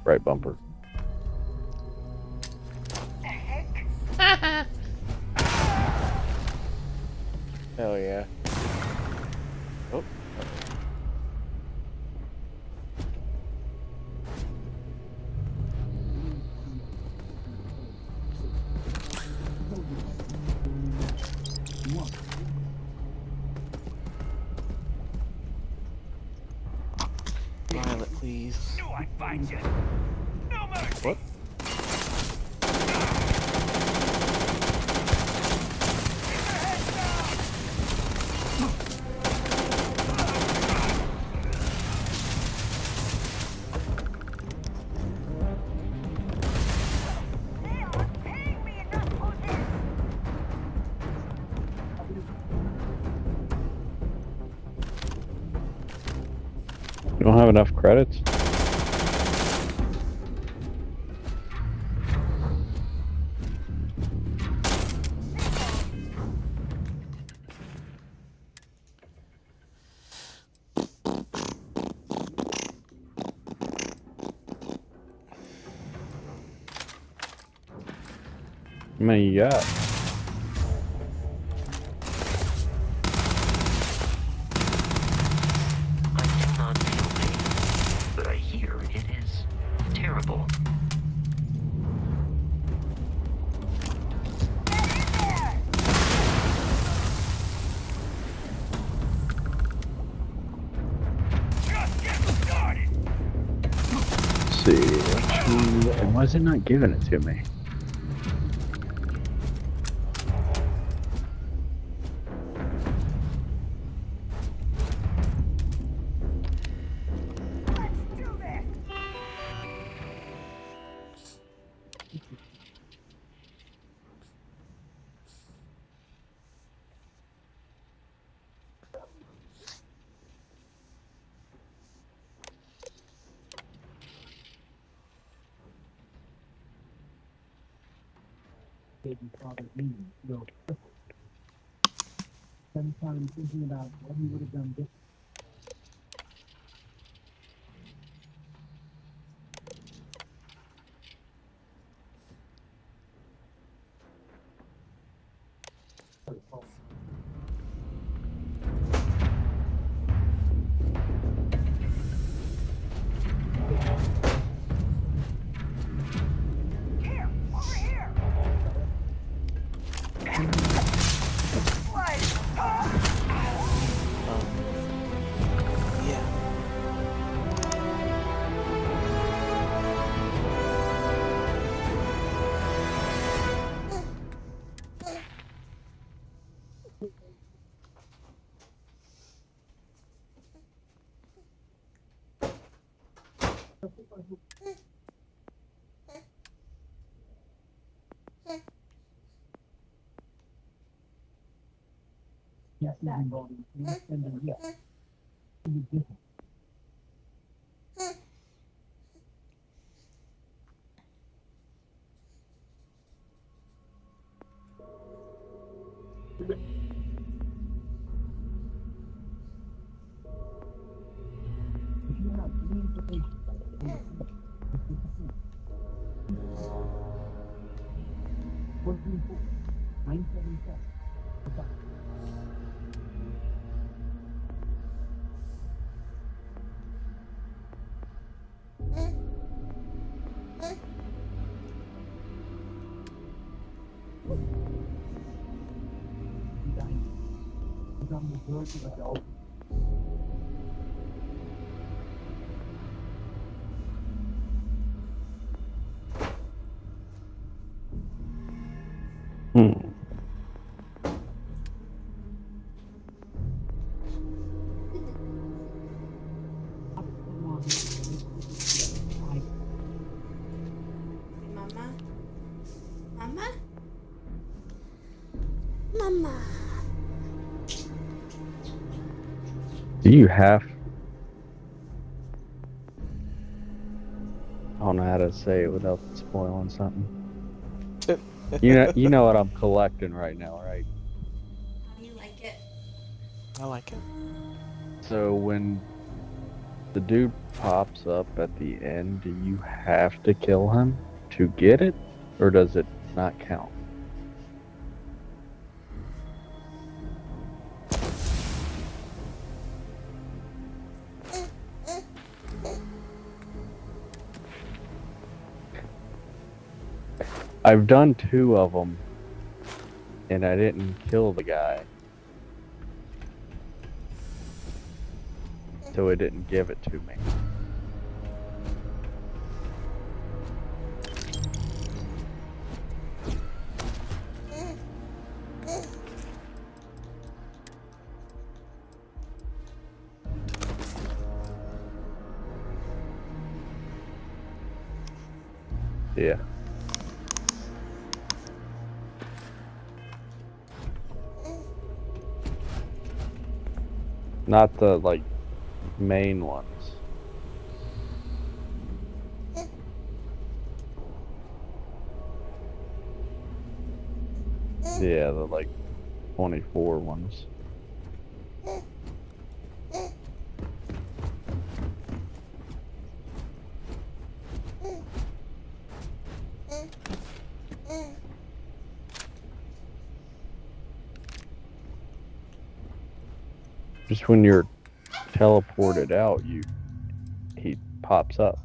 Right bumper. Hell yeah. Oh. Violet, please. Knew I'd find you. No mercy. What? You don't have enough credits? How many you got? But I hear it is terrible. Just get started. Let's see. Which one? Why is it not giving it to me? baby father meaning feels crippled. Spend time thinking about what he would have done differently. Here, over here. Like, Yeah. Yes, involving things and then yes. You different. If you have any information about the what do you think? 977. Goodbye. He's on the verge of adult. Mama? Mama? Mama. Do you have? I don't know how to say it without spoiling something. You know what I'm collecting right now, right? How do you like it? I like it. So when the dude pops up at the end, do you have to kill him to get it, or does it not count? I've done 2 of them, and I didn't kill the guy, so it didn't give it to me. Yeah. Not the, like, main ones. Yeah, the, like, 24 ones. Just when you're teleported out, he pops up.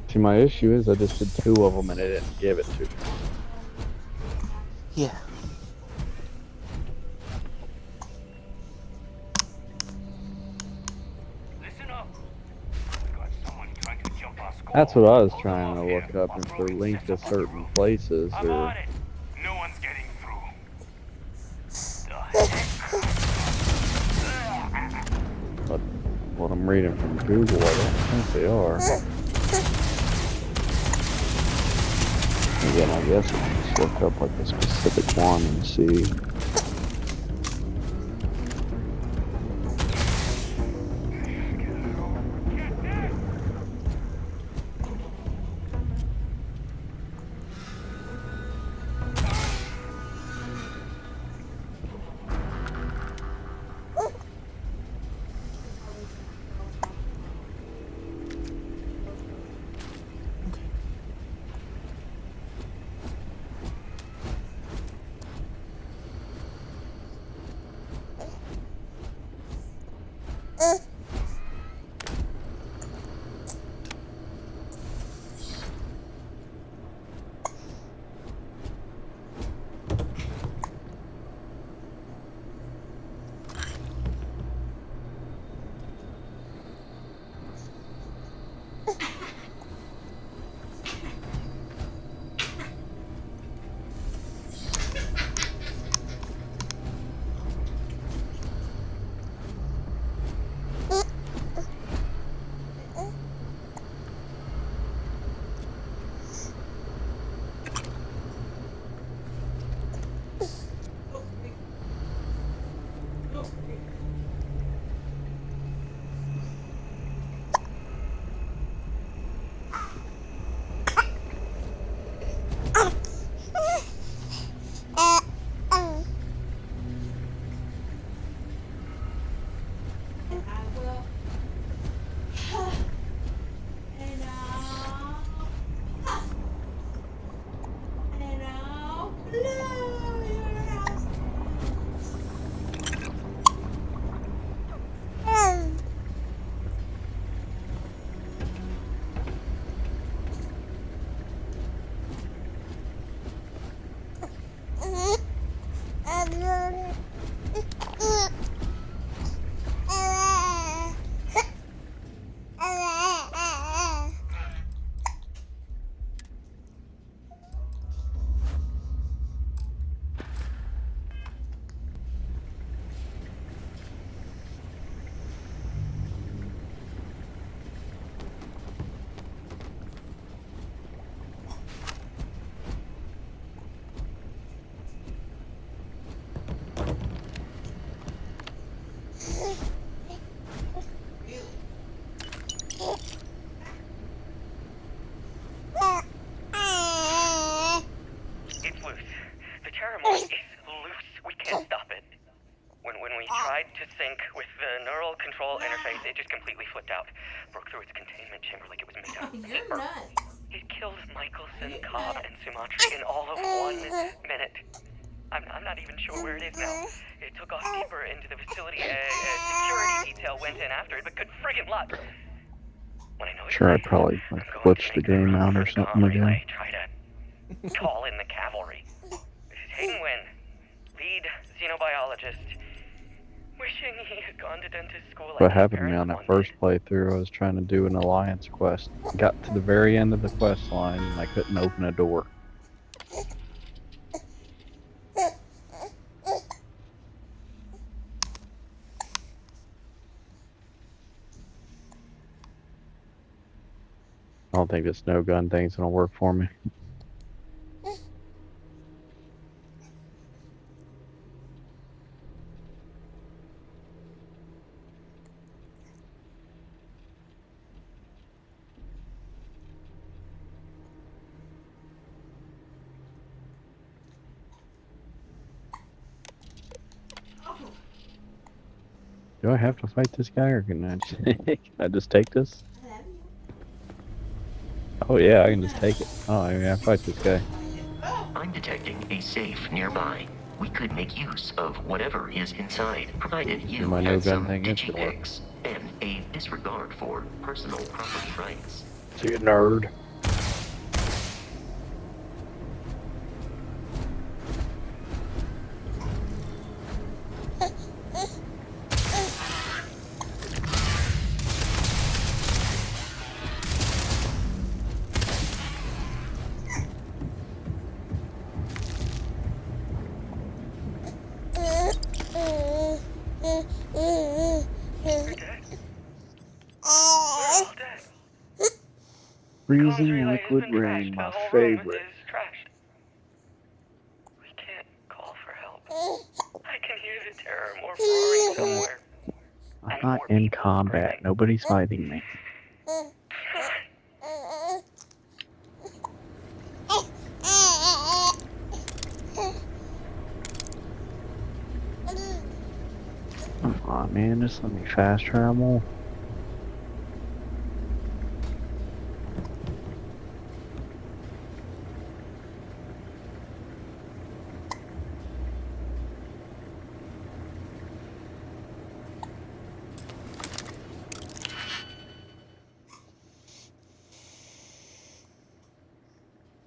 See, my issue is I just did 2 of them and it didn't give it to me. Yeah. That's what I was trying to look up, if they're linked to certain places, I'm or... on it. No one's getting through. But what I'm reading from Google, I don't think they are. Again, I guess I can just look up like a specific one and see. It's loose. The terramorph is loose. We can't stop it. When we tried to sync with the neural control interface, it just completely flipped out. Broke through its containment chamber like it was made out of You're paper. nuts. It killed Michelson, Cobb, and Sumatri in all of 1 minute. I'm not even sure where it is now. It took off deeper into the facility. A security detail went in after it, but good friggin' luck. When I know it's Sure, right, I'd probably I'm like, going glitch to the make a game run out for or the something comm again. relay, try to call in the cavalry. This is Hayden Wynn, lead xenobiologist. Wishing he had gone to dentist school like What his happened to me on parents that wanted. first playthrough, I was trying to do an alliance quest. Got to the very end of the quest line and I couldn't open a door. I don't think this no gun thing's gonna work for me. Do I have to fight this guy or can I just take this? Oh yeah, I can just take it. Oh yeah, fight this guy. I'm detecting a safe nearby. We could make use of whatever is inside, provided you My no had gun some thing is gonna work. digipics and a disregard for personal property rights. See you, nerd. Freezing liquid rain, my favorite. Trashed. We can't call for help. I can hear the terror more roaring somewhere. I'm not in combat. Nobody's fighting me. Aw, man, just let me fast travel.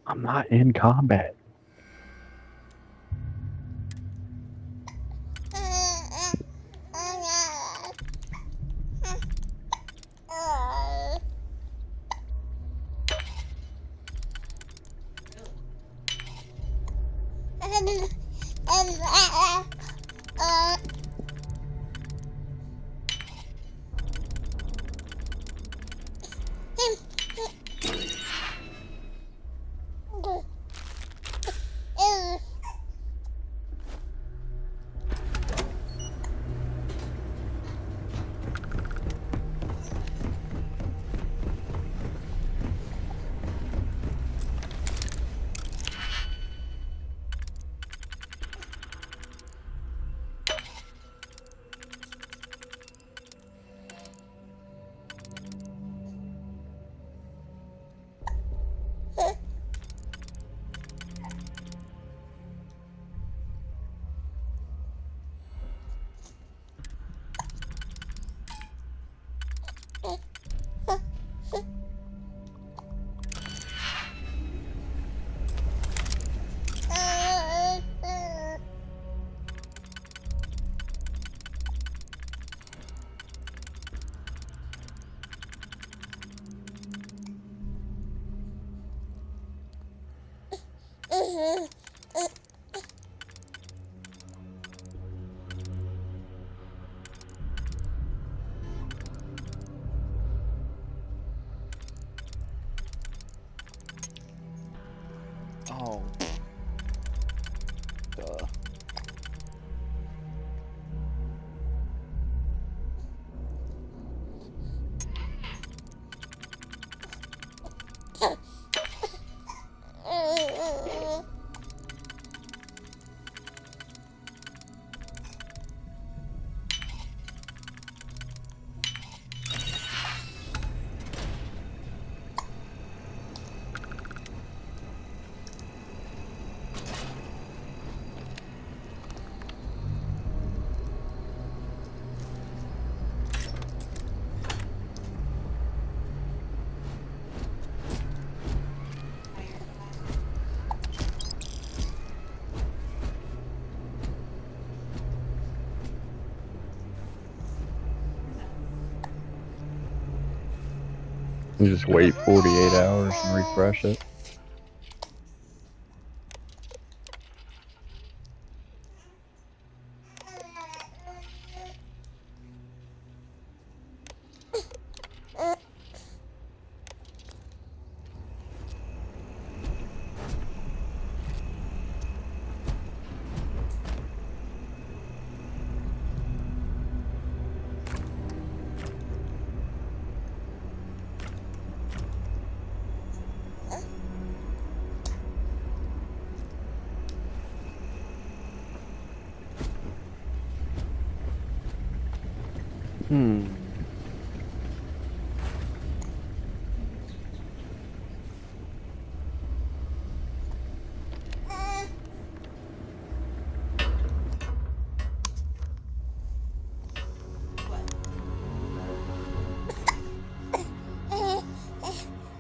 I'm not in combat. Oh. Duh. You just wait 48 hours and refresh it.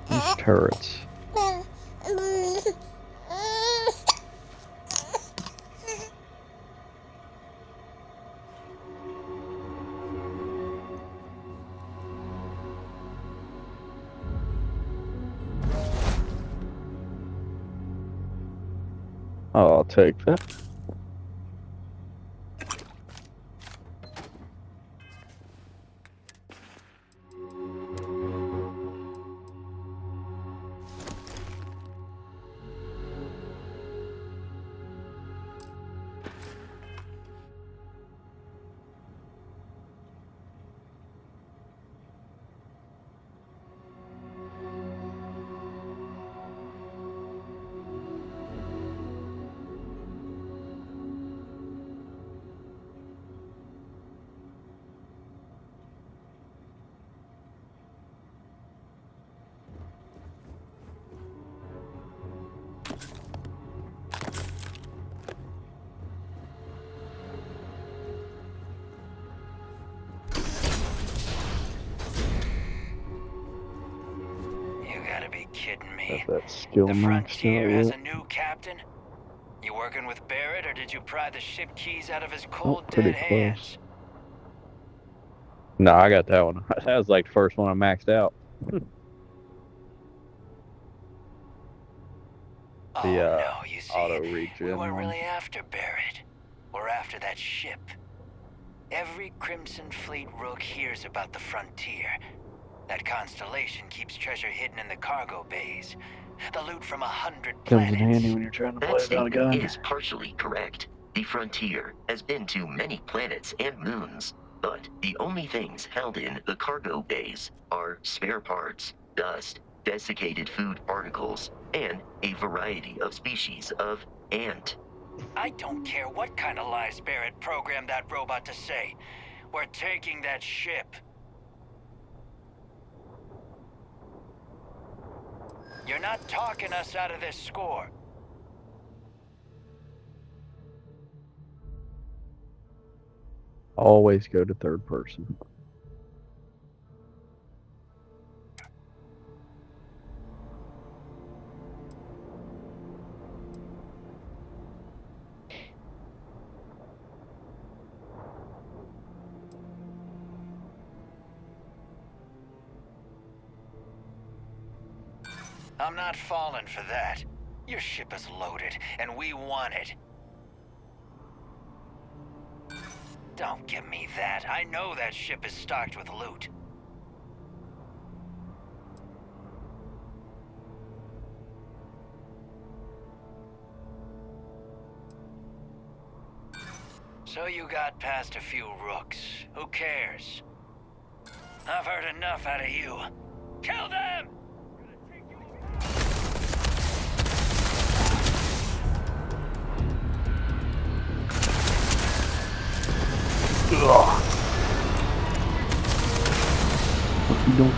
These turrets. I'll take that. kidding me? Got that skill The maxed Frontier out has yet? a new captain? You working with Barrett, or did you pry the ship keys out of his Oh, cold, pretty dead close. hands? No, I got that one. That was like the first one I maxed out. Oh The no, you see, auto we regen weren't one. really after Barrett. We're after that ship. Every Crimson Fleet rook hears about the Frontier. That constellation keeps treasure hidden in the cargo bays. The loot from 100 Comes in planets. handy when you're trying to That play without a statement gun. is partially correct. The Frontier has been to many planets and moons, but the only things held in the cargo bays are spare parts, dust, desiccated food particles, and a variety of species of ant. I don't care what kind of lies Barrett programmed that robot to say. We're taking that ship. You're not talking us out of this score. Always go to third person. I'm not falling for that. Your ship is loaded, and we want it. Don't give me that. I know that ship is stocked with loot. So you got past a few rooks. Who cares? I've heard enough out of you. Kill them! Ugh. What you doing?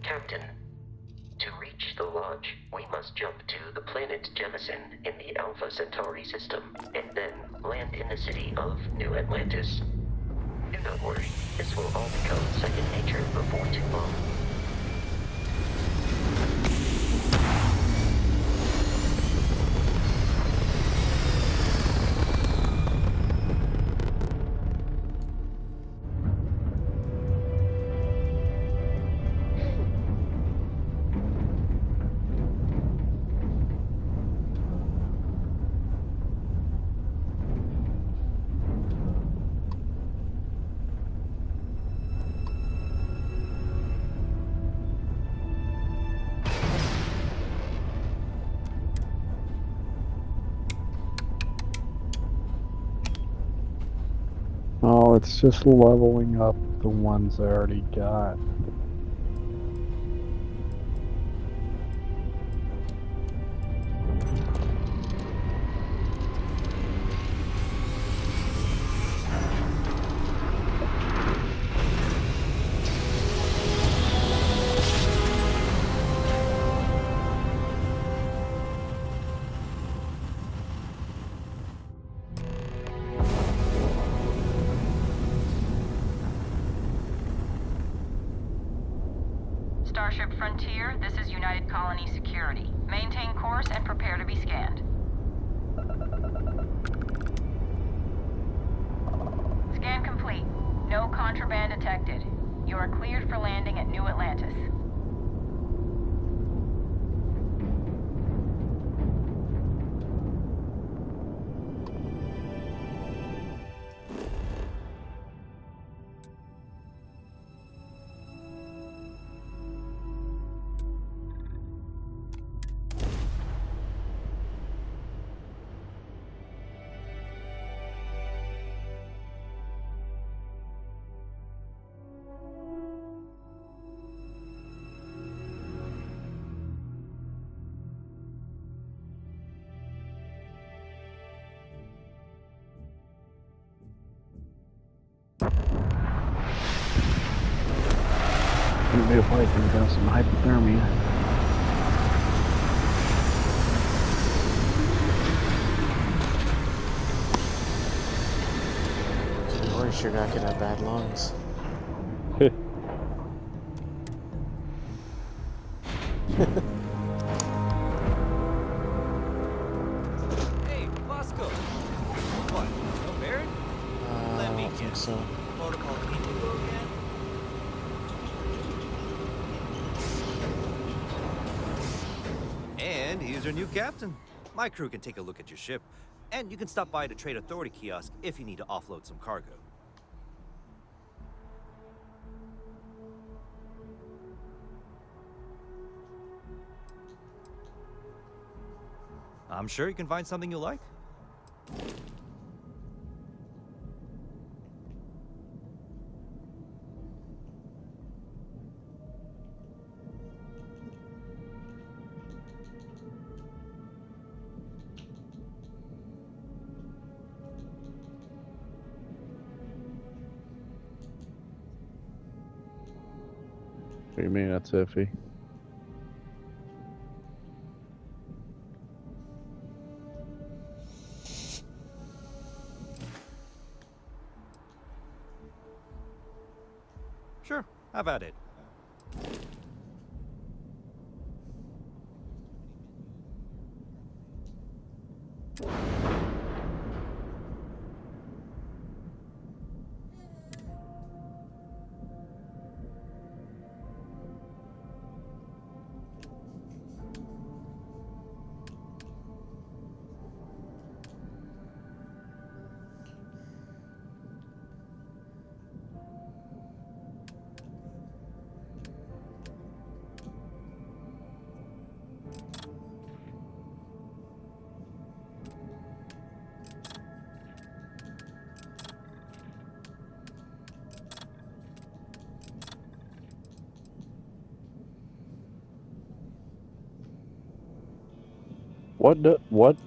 Captain, to reach the lodge, we must jump to the planet Jemison in the Alpha Centauri system, and then land in the city of New Atlantis. Do not worry, this will all become second nature before too long. Oh, it's just leveling up the ones I already got. Starship Frontier, this is United Colony Security. Maintain course and prepare to be scanned. Scan complete. No contraband detected. You are cleared for landing at New Atlantis. Couldn't be a fight and got some hypothermia. Rory Sugar could have bad lungs. Hey, Bosco! What? No Baron? Let me I think guess. so. Protocol Indigo again? And here's your new captain. My crew can take a look at your ship, and you can stop by the Trade Authority kiosk if you need to offload some cargo. I'm sure you can find something you like. What do you mean that's iffy? Sure, have at it. What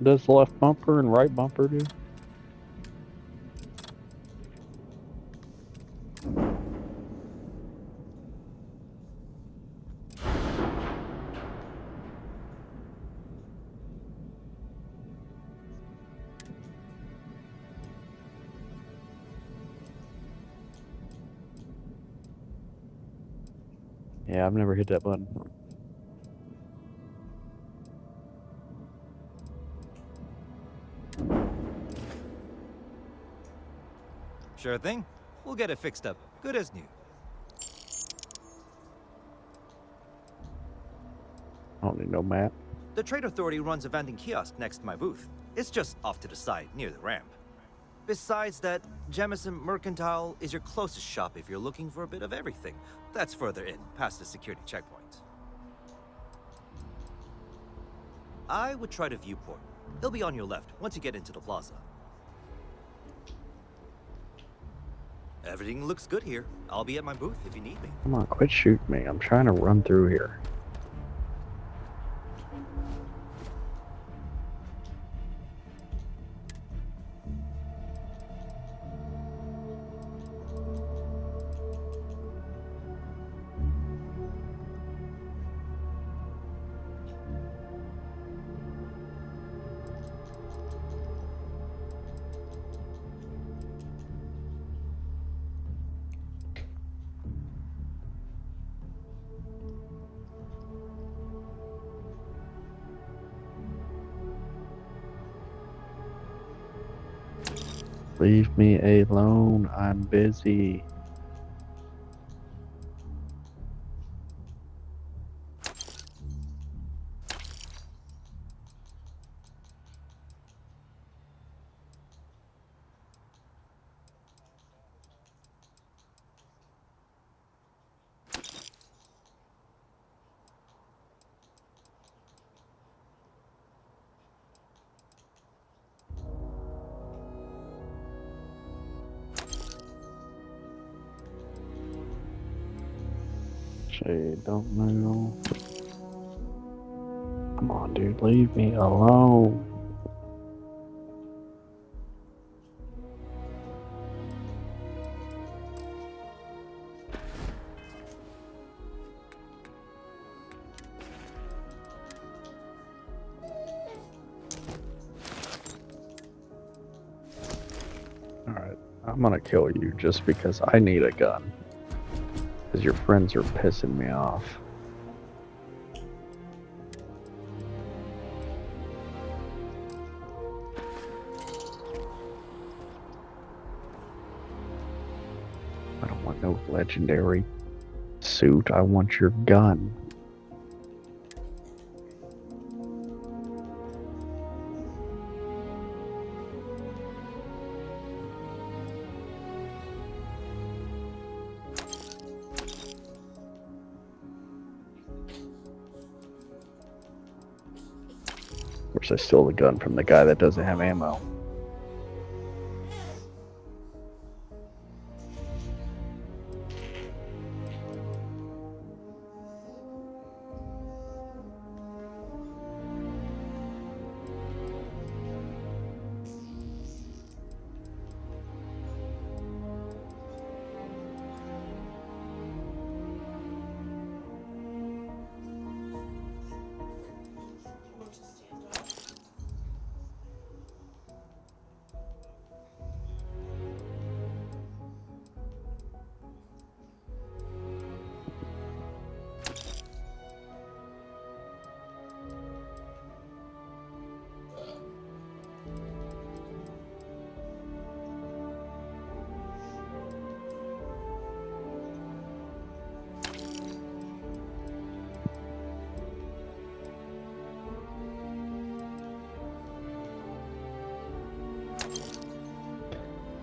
does left bumper and right bumper do? Yeah, I've never hit that button. Sure thing. We'll get it fixed up. Good as new. I don't need no map. The Trade Authority runs a vending kiosk next to my booth. It's just off to the side, near the ramp. Besides that, Jemison Mercantile is your closest shop if you're looking for a bit of everything. That's further in, past the security checkpoint. I would try the viewport. It'll be on your left, once you get into the plaza. Everything looks good here. I'll be at my booth if you need me. Come on, quit shooting me. I'm trying to run through here. Leave me alone. I'm busy. Shade, don't move. Come on, dude, leave me alone. Alright, I'm gonna kill you just because I need a gun. Because your friends are pissing me off. I don't want no legendary suit. I want your gun. Of course, I stole the gun from the guy that doesn't have ammo.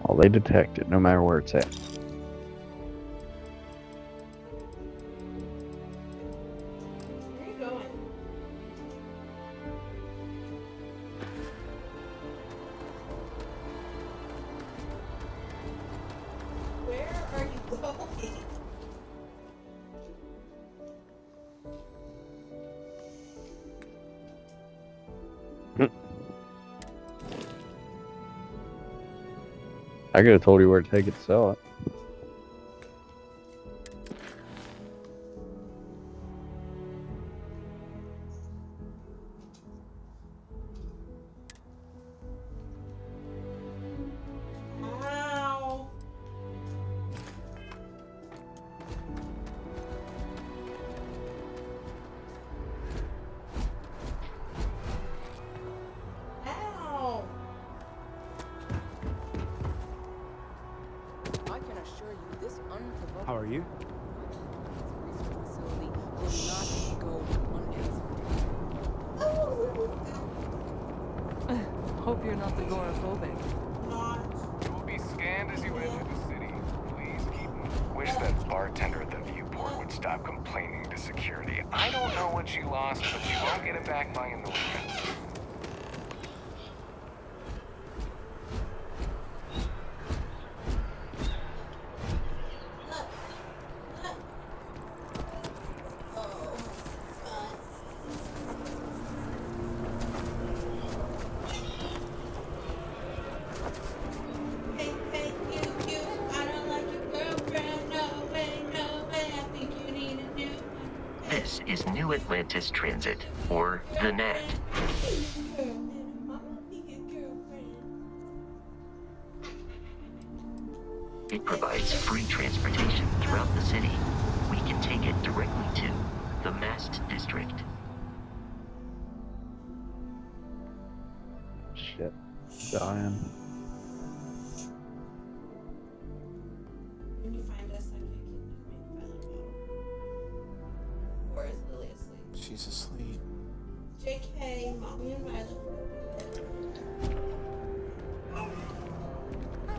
Well, they detect it no matter where it's at. Where are you going? Where are you going? I could have told you where to take it to sell it. Ow. Hope you're not agoraphobic. You will be scanned as you enter the city. Please keep moving. Wish that bartender at the viewport would stop complaining to security. I don't know what you lost, but you won't get it back buying the weekends. This is New Atlantis Transit, or the NAT. It provides free transportation throughout the city. We can take it directly to the Mast District. Shit. Dying. When you find us, I can Or is Lily asleep? She's asleep. JK, Mommy and Violet. I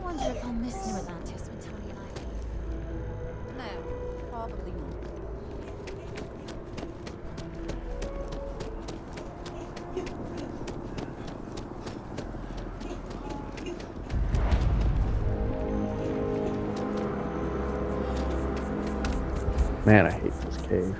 wonder if I'll miss New Atlantis when Tony and I leave. No, probably not. Man, I hate this cave.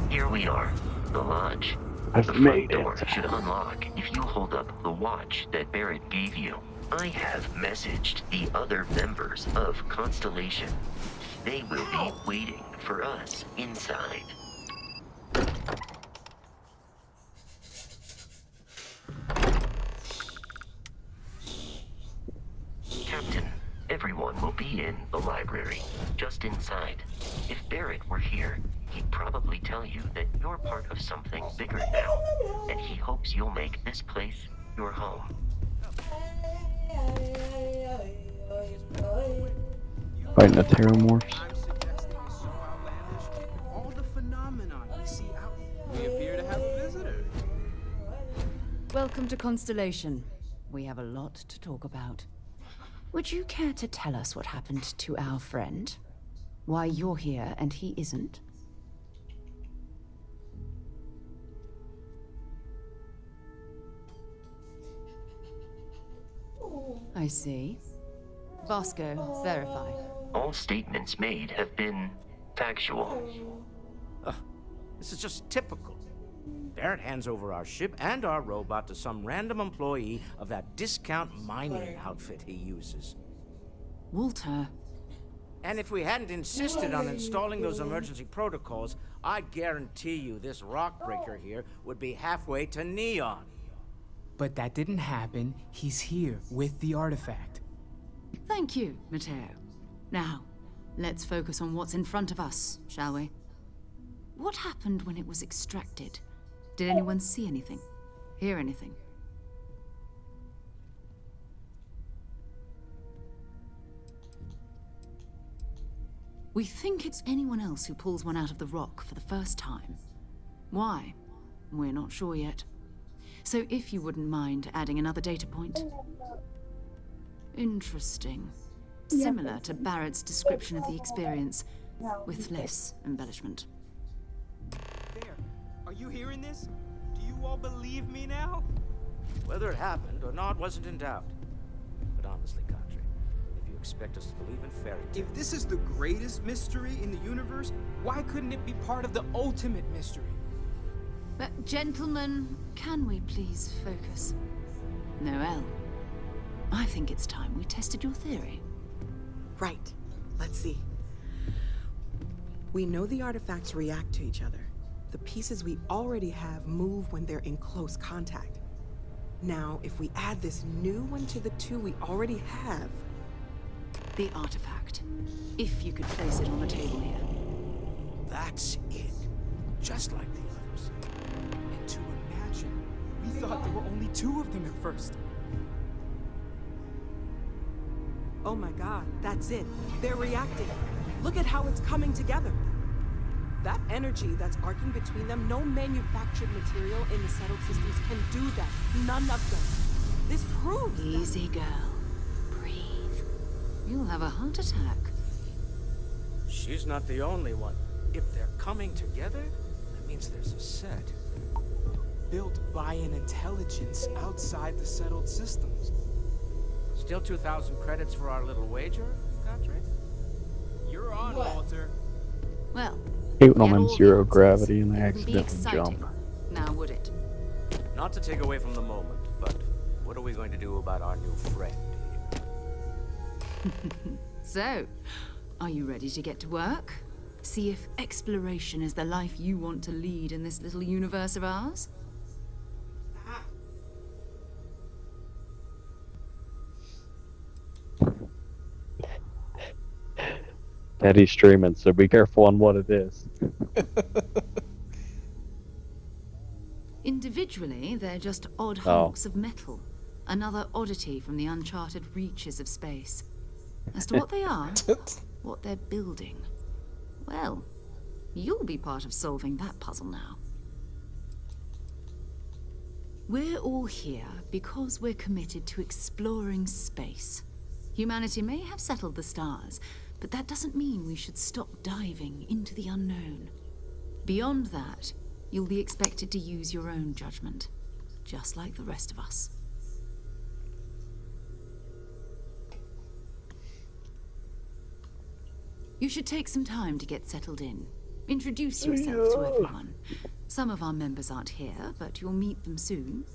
Here we are, the lodge. I've The made front door it. should unlock if you hold up the watch that Barrett gave you. I have messaged the other members of Constellation. They will be waiting for us inside. Captain, everyone will be in the library, just inside. If Barrett were here, he'd probably tell you that you're part of something bigger now, and he hopes you'll make this place your home. Fighting the Terramorphs. All the phenomenon we see out. We appear to have a visitor. Welcome to Constellation. We have a lot to talk about. Would you care to tell us what happened to our friend? Why you're here and he isn't? I see. Bosco, verify. All statements made have been factual. This is just typical. Barrett hands over our ship and our robot to some random employee of that discount mining outfit he uses. Walter. And if we hadn't insisted on installing those emergency protocols, I guarantee you this rock breaker here would be halfway to Neon. But that didn't happen. He's here with the artifact. Thank you, Matteo. Now, let's focus on what's in front of us, shall we? What happened when it was extracted? Did anyone see anything? Hear anything? We think it's anyone else who pulls one out of the rock for the first time. Why? We're not sure yet. So if you wouldn't mind adding another data point. Interesting. Similar to Barrett's description of the experience, with less embellishment. There. Are you hearing this? Do you all believe me now? Whether it happened or not wasn't in doubt. But honestly, Country, if you expect us to believe in fairy tales... If this is the greatest mystery in the universe, why couldn't it be part of the ultimate mystery? But gentlemen, can we please focus? Noel, I think it's time we tested your theory. Right. Let's see. We know the artifacts react to each other. The pieces we already have move when they're in close contact. Now, if we add this new one to the two we already have... The artifact. If you could place it on the table here. That's it. Just like the others. And to imagine, we thought there were only 2 of them at first. Oh my god, that's it. They're reacting. Look at how it's coming together. That energy that's arcing between them, no manufactured material in the settled systems can do that. None of them. This proves Easy, girl. Breathe. You'll have a heart attack. She's not the only one. If they're coming together, that means there's a set. Built by an intelligence outside the settled systems. Still 2,000 credits for our little wager, Godfrey? You're on, Walter. Well, Hate when I'm get in all zero the answers. gravity and I It wouldn't be accidentally exciting. jump. Now would it? Not to take away from the moment, but what are we going to do about our new friend here? So, are you ready to get to work? See if exploration is the life you want to lead in this little universe of ours? Daddy's streaming, so be careful on what it is. Individually, they're just odd hunks of metal. Another oddity from the uncharted reaches of space. As to what they are, what they're building, well, you'll be part of solving that puzzle now. We're all here because we're committed to exploring space. Humanity may have settled the stars, but that doesn't mean we should stop diving into the unknown. Beyond that, you'll be expected to use your own judgment, just like the rest of us. You should take some time to get settled in. Introduce yourself to everyone. Some of our members aren't here, but you'll meet them soon.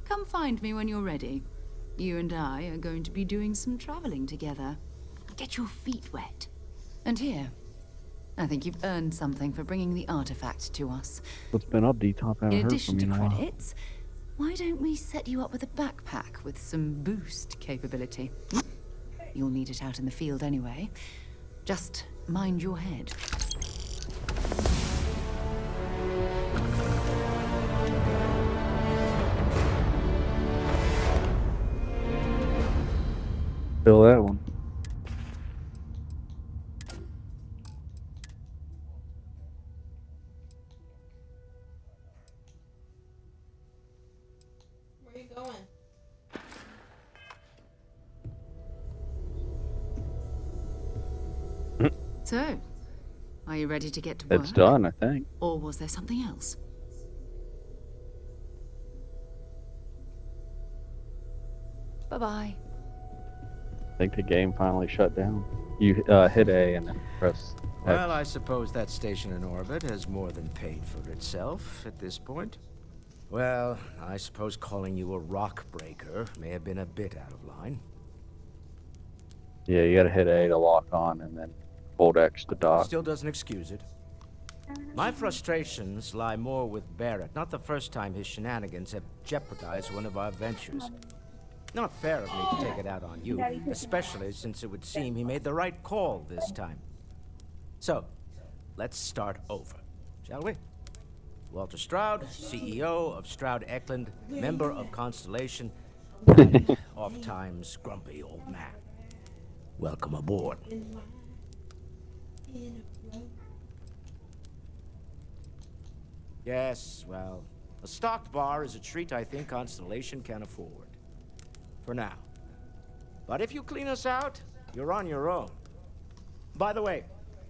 Come find me when you're ready. You and I are going to be doing some traveling together. Get your feet wet. And here, I think you've earned something for bringing the artifact to us. What's been up, D-Top? In addition to credits, why don't we set you up with a backpack with some boost capability? You'll need it out in the field anyway. Just mind your head. Fill that one. Where are you going? So, are you ready to get to work? It's done, I think. Or was there something else? Bye-bye. I think the game finally shut down. You hit A and then press X. Well, I suppose that station in orbit has more than paid for itself at this point. Well, I suppose calling you a rock breaker may have been a bit out of line. Yeah, you gotta hit A to lock on and then hold X to dock. Still doesn't excuse it. My frustrations lie more with Barrett. Not the first time his shenanigans have jeopardized one of our ventures. Not fair of me to take it out on you, especially since it would seem he made the right call this time. So, let's start over, shall we? Walter Stroud, CEO of Stroud Eklund, member of Constellation, and oft-times grumpy old man. Welcome aboard. Yes, well, a stocked bar is a treat I think Constellation can afford. For now. But if you clean us out, you're on your own. By the way,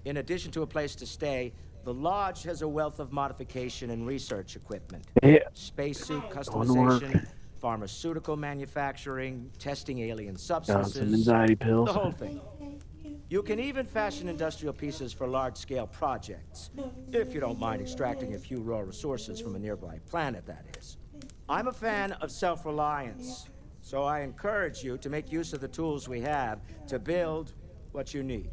in addition to a place to stay, the Lodge has a wealth of modification and research equipment. Yeah. Spacesuit Going to customization, work. pharmaceutical manufacturing, testing alien Got substances. some anxiety pills. The whole thing. You can even fashion industrial pieces for large-scale projects, if you don't mind extracting a few raw resources from a nearby planet, that is. I'm a fan of self-reliance, so I encourage you to make use of the tools we have to build what you need.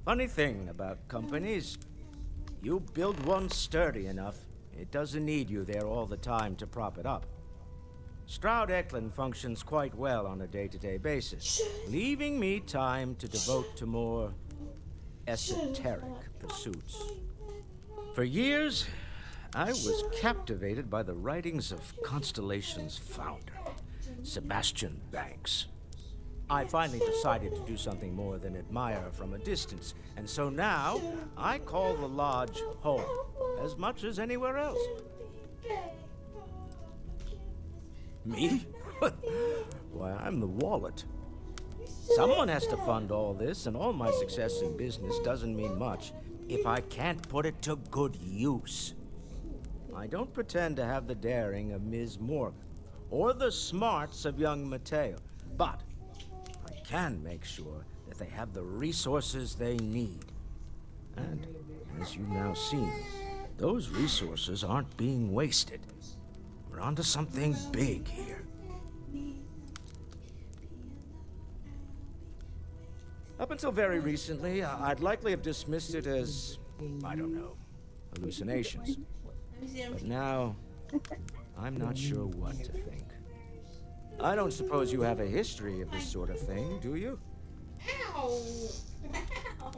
Funny thing about companies, You build one sturdy enough, it doesn't need you there all the time to prop it up. Stroud Eklund functions quite well on a day-to-day basis, leaving me time to devote to more esoteric pursuits. For years, I was captivated by the writings of Constellation's founder, Sebastian Banks. I finally decided to do something more than admire from a distance, and so now I call the lodge home as much as anywhere else. Me? Why, I'm the wallet. Someone has to fund all this, and all my success in business doesn't mean much if I can't put it to good use. I don't pretend to have the daring of Ms. Morgan, or the smarts of young Mateo, but I can make sure that they have the resources they need. And, as you've now seen, those resources aren't being wasted. We're onto something big here. Up until very recently, I'd likely have dismissed it as, I don't know, hallucinations. But now, I'm not sure what to think. I don't suppose you have a history of this sort of thing, do you? Ow! Ouch!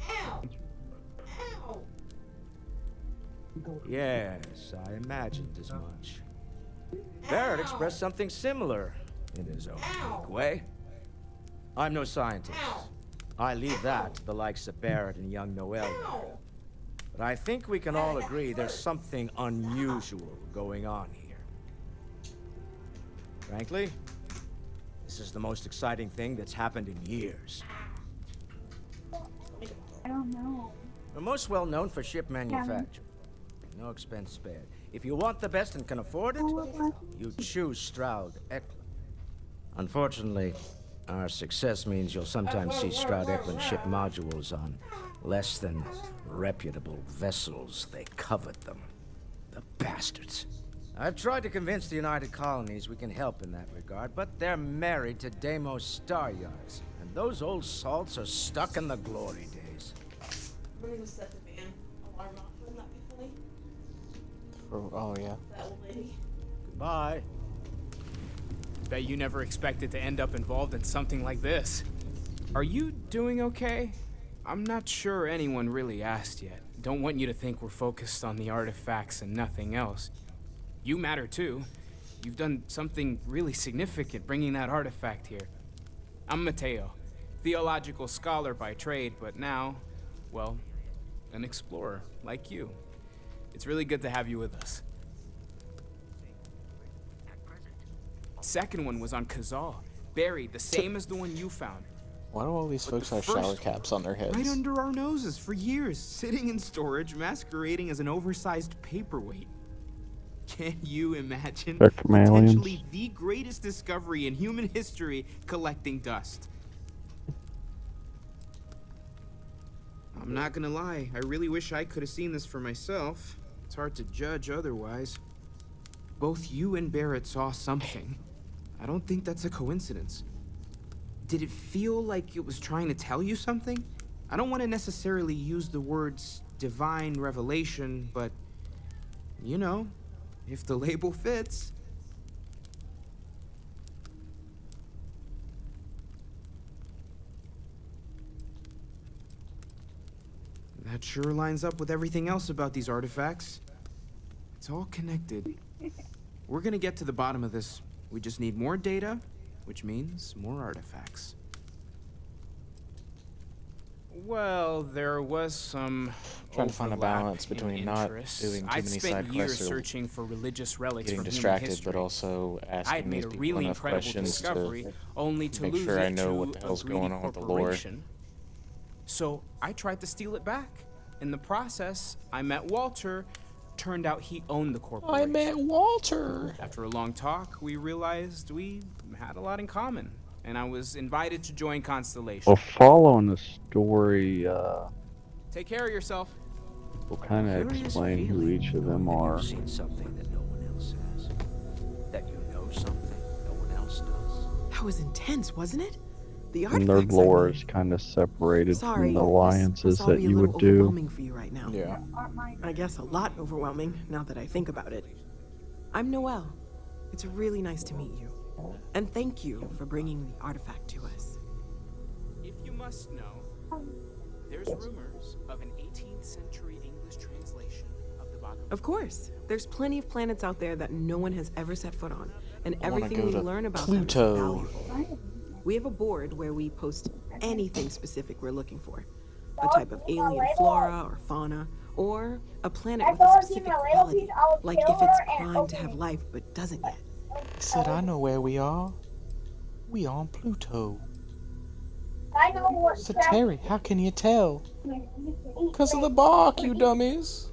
Ow! Ow! Yes, I imagined as much. Barrett expressed something similar in his own unique way. I'm no scientist. I leave that to the likes of Barrett and young Noel. But I think we can all agree there's something unusual going on here. Frankly, this is the most exciting thing that's happened in years. I don't know. We're most well known for ship manufacture. No expense spared. If you want the best and can afford it, you choose Stroud Eklund. Unfortunately, our success means you'll sometimes see Stroud Eklund ship modules on less than reputable vessels. They covet them. The bastards. I've tried to convince the United Colonies we can help in that regard, but they're married to Deimos Star Yards, and those old salts are stuck in the glory days. I'm gonna go set the van alarm off. Wouldn't that be funny? Oh, yeah. That old lady. Goodbye. Bet you never expected to end up involved in something like this. Are you doing okay? I'm not sure anyone really asked yet. Don't want you to think we're focused on the artifacts and nothing else. You matter too. You've done something really significant bringing that artifact here. I'm Mateo, theological scholar by trade, but now, well, an explorer like you. It's really good to have you with us. Second one was on Kazal, buried the same as the one you found. Why do all these folks have shower caps on their heads? Right under our noses for years, sitting in storage, masquerading as an oversized paperweight. Can you imagine potentially the greatest discovery in human history collecting dust? I'm not gonna lie, I really wish I could have seen this for myself. It's hard to judge otherwise. Both you and Barrett saw something. I don't think that's a coincidence. Did it feel like it was trying to tell you something? I don't want to necessarily use the words divine revelation, but you know, if the label fits. That sure lines up with everything else about these artifacts. It's all connected. We're gonna get to the bottom of this. We just need more data, which means more artifacts. Well, there was some trying to find a balance between not doing too many side quests or searching for religious relics getting from distracted, but also asking these people enough questions to only to make lose sure I it know to what the hell's a greedy going on with the lore. corporation. So I tried to steal it back. In the process, I met Walter. Turned out he owned the corporation. I met Walter. After a long talk, we realized we had a lot in common, and I was invited to join Constellation. Well, following the story, Take care of yourself. we'll kind of explain who each of them are. You've seen something that no one else has. That you know something no one else does. That was intense, wasn't it? The And their artifacts, lore is kind of separated Sorry, from the this alliances must all that be a you little would do. overwhelming for you right now. Yeah. I guess a lot overwhelming, now that I think about it. I'm Noelle. It's really nice to meet you. And thank you for bringing the artifact to us. If you must know, there's rumors of an 18th century English translation of the Bhagavad. Of course. There's plenty of planets out there that no one has ever set foot on, and I wanna everything go we to learn about Pluto. them is valuable. We have a board where we post anything specific we're looking for. A type of alien flora or fauna, or a planet with a specific quality, like if it's primed to have life but doesn't yet. He said, I know where we are. We on Pluto. So Terry, how can you tell? Because of the bark, you dummies.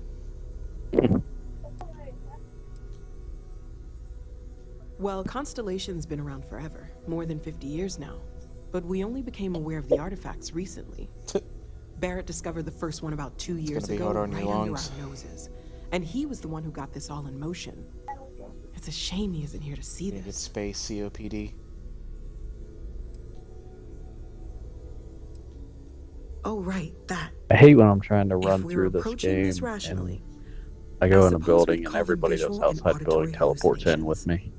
Well, Constellation's been around forever, more than 50 years now. But we only became aware of the artifacts recently. Barrett discovered the first one about 2 years ago, right under our noses. And he was the one who got this all in motion. It's a shame he isn't here to see this. It's space COPD. Oh, right, that. I hate when I'm trying to run If we're through this approaching game this rationally, and I go in a suppose building we'd and call them everybody that's visual and outside the building auditory teleports in with me.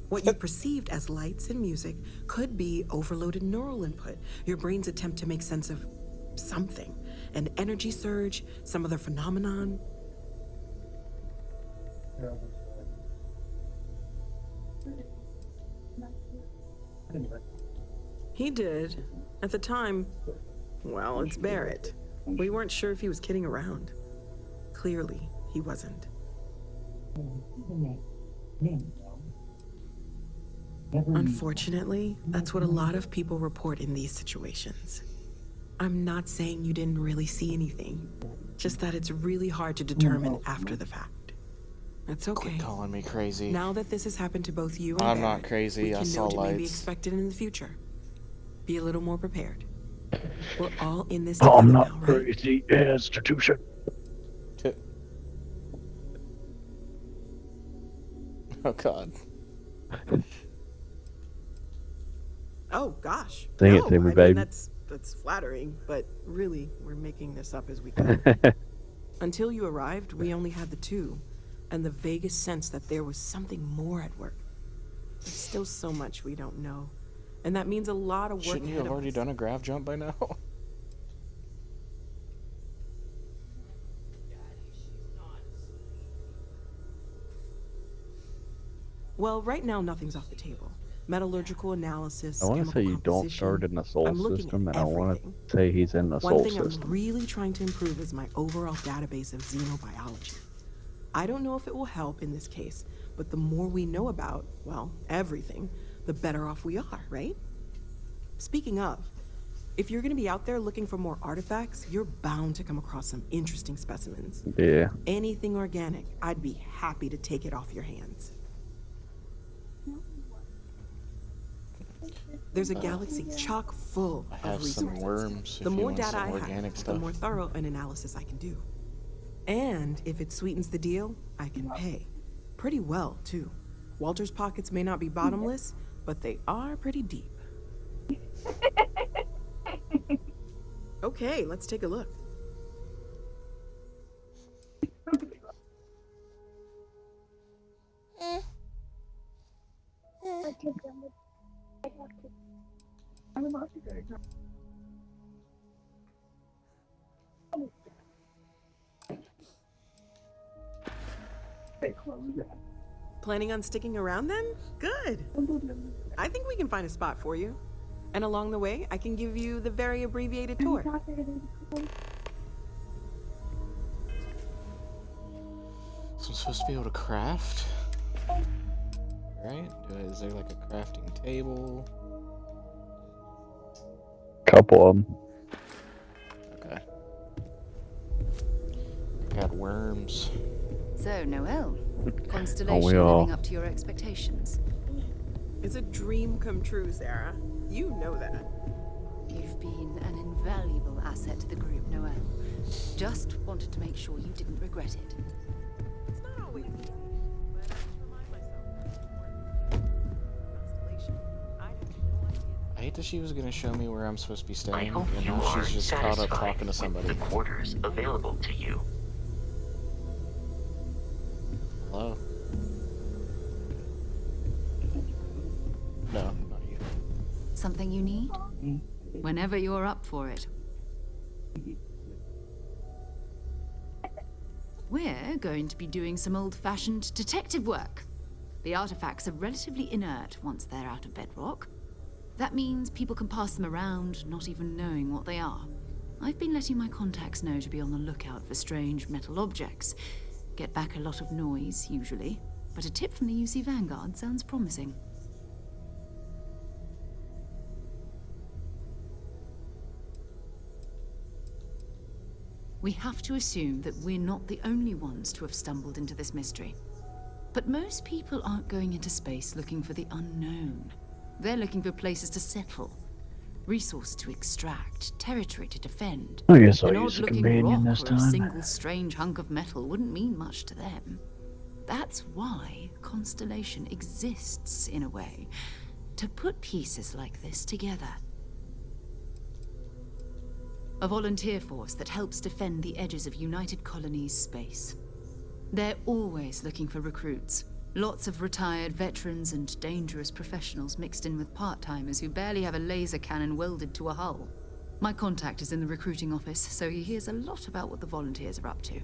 What you perceived as lights and music could be overloaded neural input, your brain's attempt to make sense of something. An energy surge, some other phenomenon. He did. At the time, well, it's Barrett. We weren't sure if he was kidding around. Clearly, he wasn't. Unfortunately, that's what a lot of people report in these situations. I'm not saying you didn't really see anything, just that it's really hard to determine after the fact. It's okay. Quit calling me crazy. Now that this has happened to both you and I'm Barrett, not crazy. we I can saw note it may be lights. expected in the future. Be a little more prepared. We're all in this I'm together not now, right? crazy, institution. Oh God. Oh gosh. Dang it, No, Timmy, I baby. mean, that's flattering, but really, we're making this up as we go. Until you arrived, we only had the two, and the vaguest sense that there was something more at work. There's still so much we don't know, and that means a lot of work Shouldn't you ahead have of already us. done a grav jump by now? Well, right now nothing's off the table. Metallurgical analysis, I want to chemical say you don't composition. start in the soul I'm looking system, at and I want everything. to say he's in the One soul thing system. I'm really trying to improve is my overall database of xenobiology. I don't know if it will help in this case, but the more we know about, well, everything, the better off we are, right? Speaking of, if you're going to be out there looking for more artifacts, you're bound to come across some interesting specimens. Yeah. Anything organic, I'd be happy to take it off your hands. There's a galaxy chock full I of have resources. some worms if The you more want data some I organic have, stuff. the more thorough an analysis I can do. And if it sweetens the deal, I can pay. Pretty well, too. Walter's pockets may not be bottomless, but they are pretty deep. Okay, let's take a look. Planning on sticking around then? Good. I think we can find a spot for you. And along the way, I can give you the very abbreviated tour. So I'm supposed to be able to craft? Right? Is there like a crafting table? Couple of them. Okay. I got worms. So, Noelle, Oh, Constellation we all- living up to your expectations? It's a dream come true, Sarah. You know that. You've been an invaluable asset to the group, Noelle. Just wanted to make sure you didn't regret it. It's not always easy, but I just remind myself that it's important. Constellation, I had no idea. I thought that she was gonna show me where I'm supposed to be I staying, hope and you now are she's just caught up satisfied talking to somebody. with the quarters available to you. Hello? No, not you. Something you need? Whenever you're up for it. We're going to be doing some old-fashioned detective work. The artifacts are relatively inert once they're out of bedrock. That means people can pass them around, not even knowing what they are. I've been letting my contacts know to be on the lookout for strange metal objects. Get back a lot of noise, usually, but a tip from the UC Vanguard sounds promising. We have to assume that we're not the only ones to have stumbled into this mystery. But most people aren't going into space looking for the unknown. They're looking for places to settle, resources to extract, territory to defend. I guess I'll An use the odd-looking companion rock this or a time. single strange hunk of metal wouldn't mean much to them. That's why Constellation exists, in a way, to put pieces like this together. A volunteer force that helps defend the edges of United Colonies space. They're always looking for recruits. Lots of retired veterans and dangerous professionals mixed in with part-timers who barely have a laser cannon welded to a hull. My contact is in the recruiting office, so he hears a lot about what the volunteers are up to.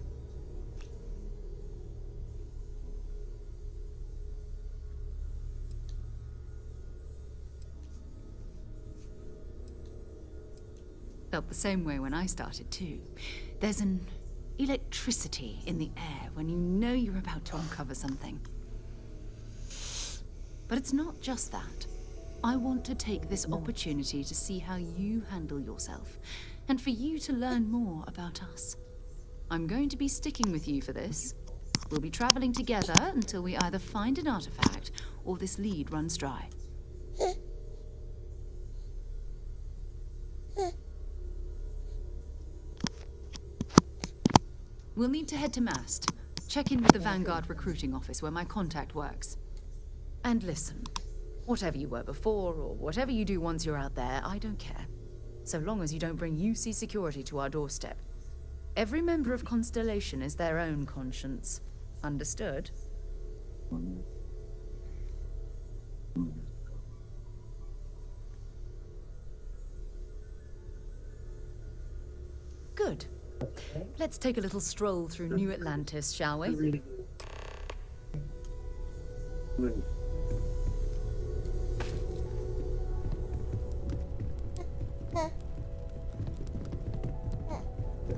Felt the same way when I started too. There's an electricity in the air when you know you're about to uncover something. But it's not just that. I want to take this opportunity to see how you handle yourself, and for you to learn more about us. I'm going to be sticking with you for this. We'll be traveling together until we either find an artifact or this lead runs dry. We'll need to head to Mast. Check in with the Vanguard recruiting office where my contact works. And listen, whatever you were before or whatever you do once you're out there, I don't care. So long as you don't bring UC security to our doorstep. Every member of Constellation is their own conscience. Understood? Good. Let's take a little stroll through New Atlantis, shall we?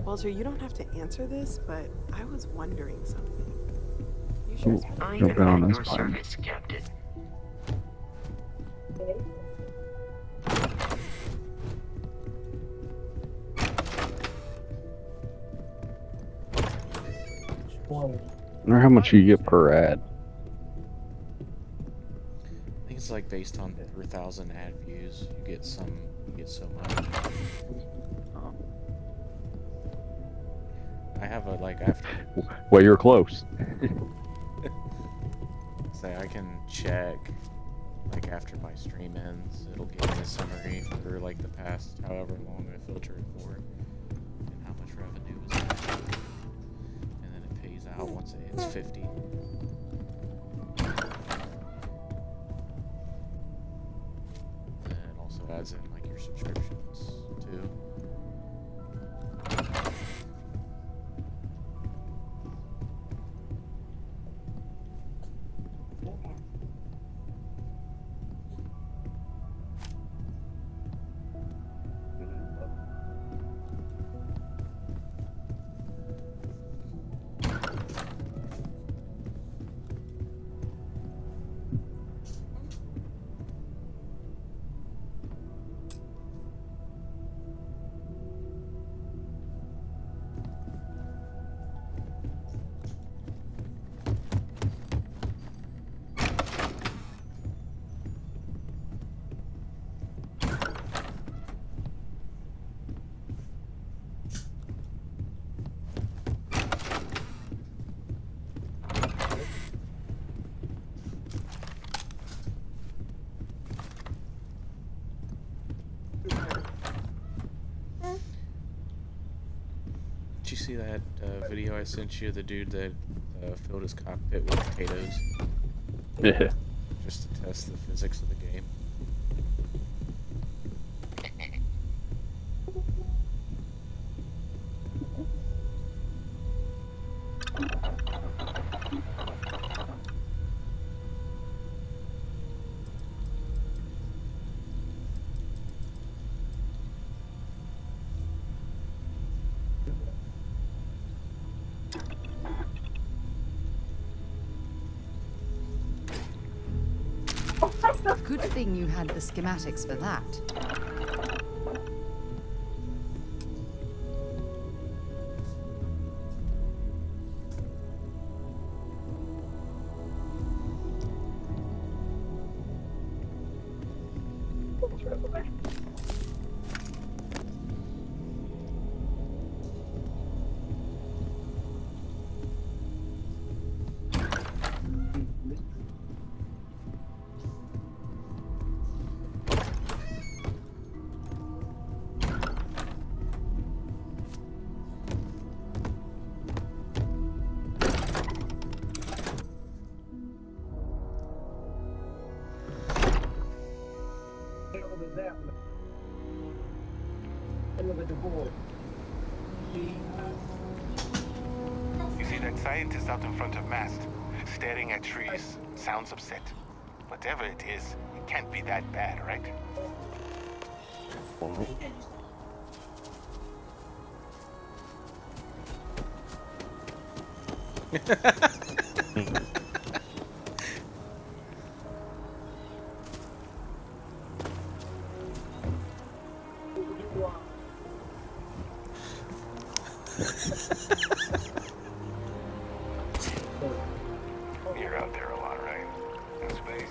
Walter, you don't have to answer this, but I was wondering something. You sure it's I Jump am on at this your button. service, Captain. I wonder how much you get per ad. I think it's like based on per thousand ad views. You get so much. I have a like after Well, you're close. say I can check like after my stream ends, it'll give me a summary for like the past however long I filtered for and how much revenue was there. And then it pays out once it hits 50. And it also adds in like your subscriptions too. see that video I sent you? The dude that filled his cockpit with potatoes? Yeah. Just to test the physics of the game. Good thing you had the schematics for that. You see that scientist out in front of mast, staring at trees, sounds upset. Whatever it is, it can't be that bad, right? You're out there a lot, right? In space?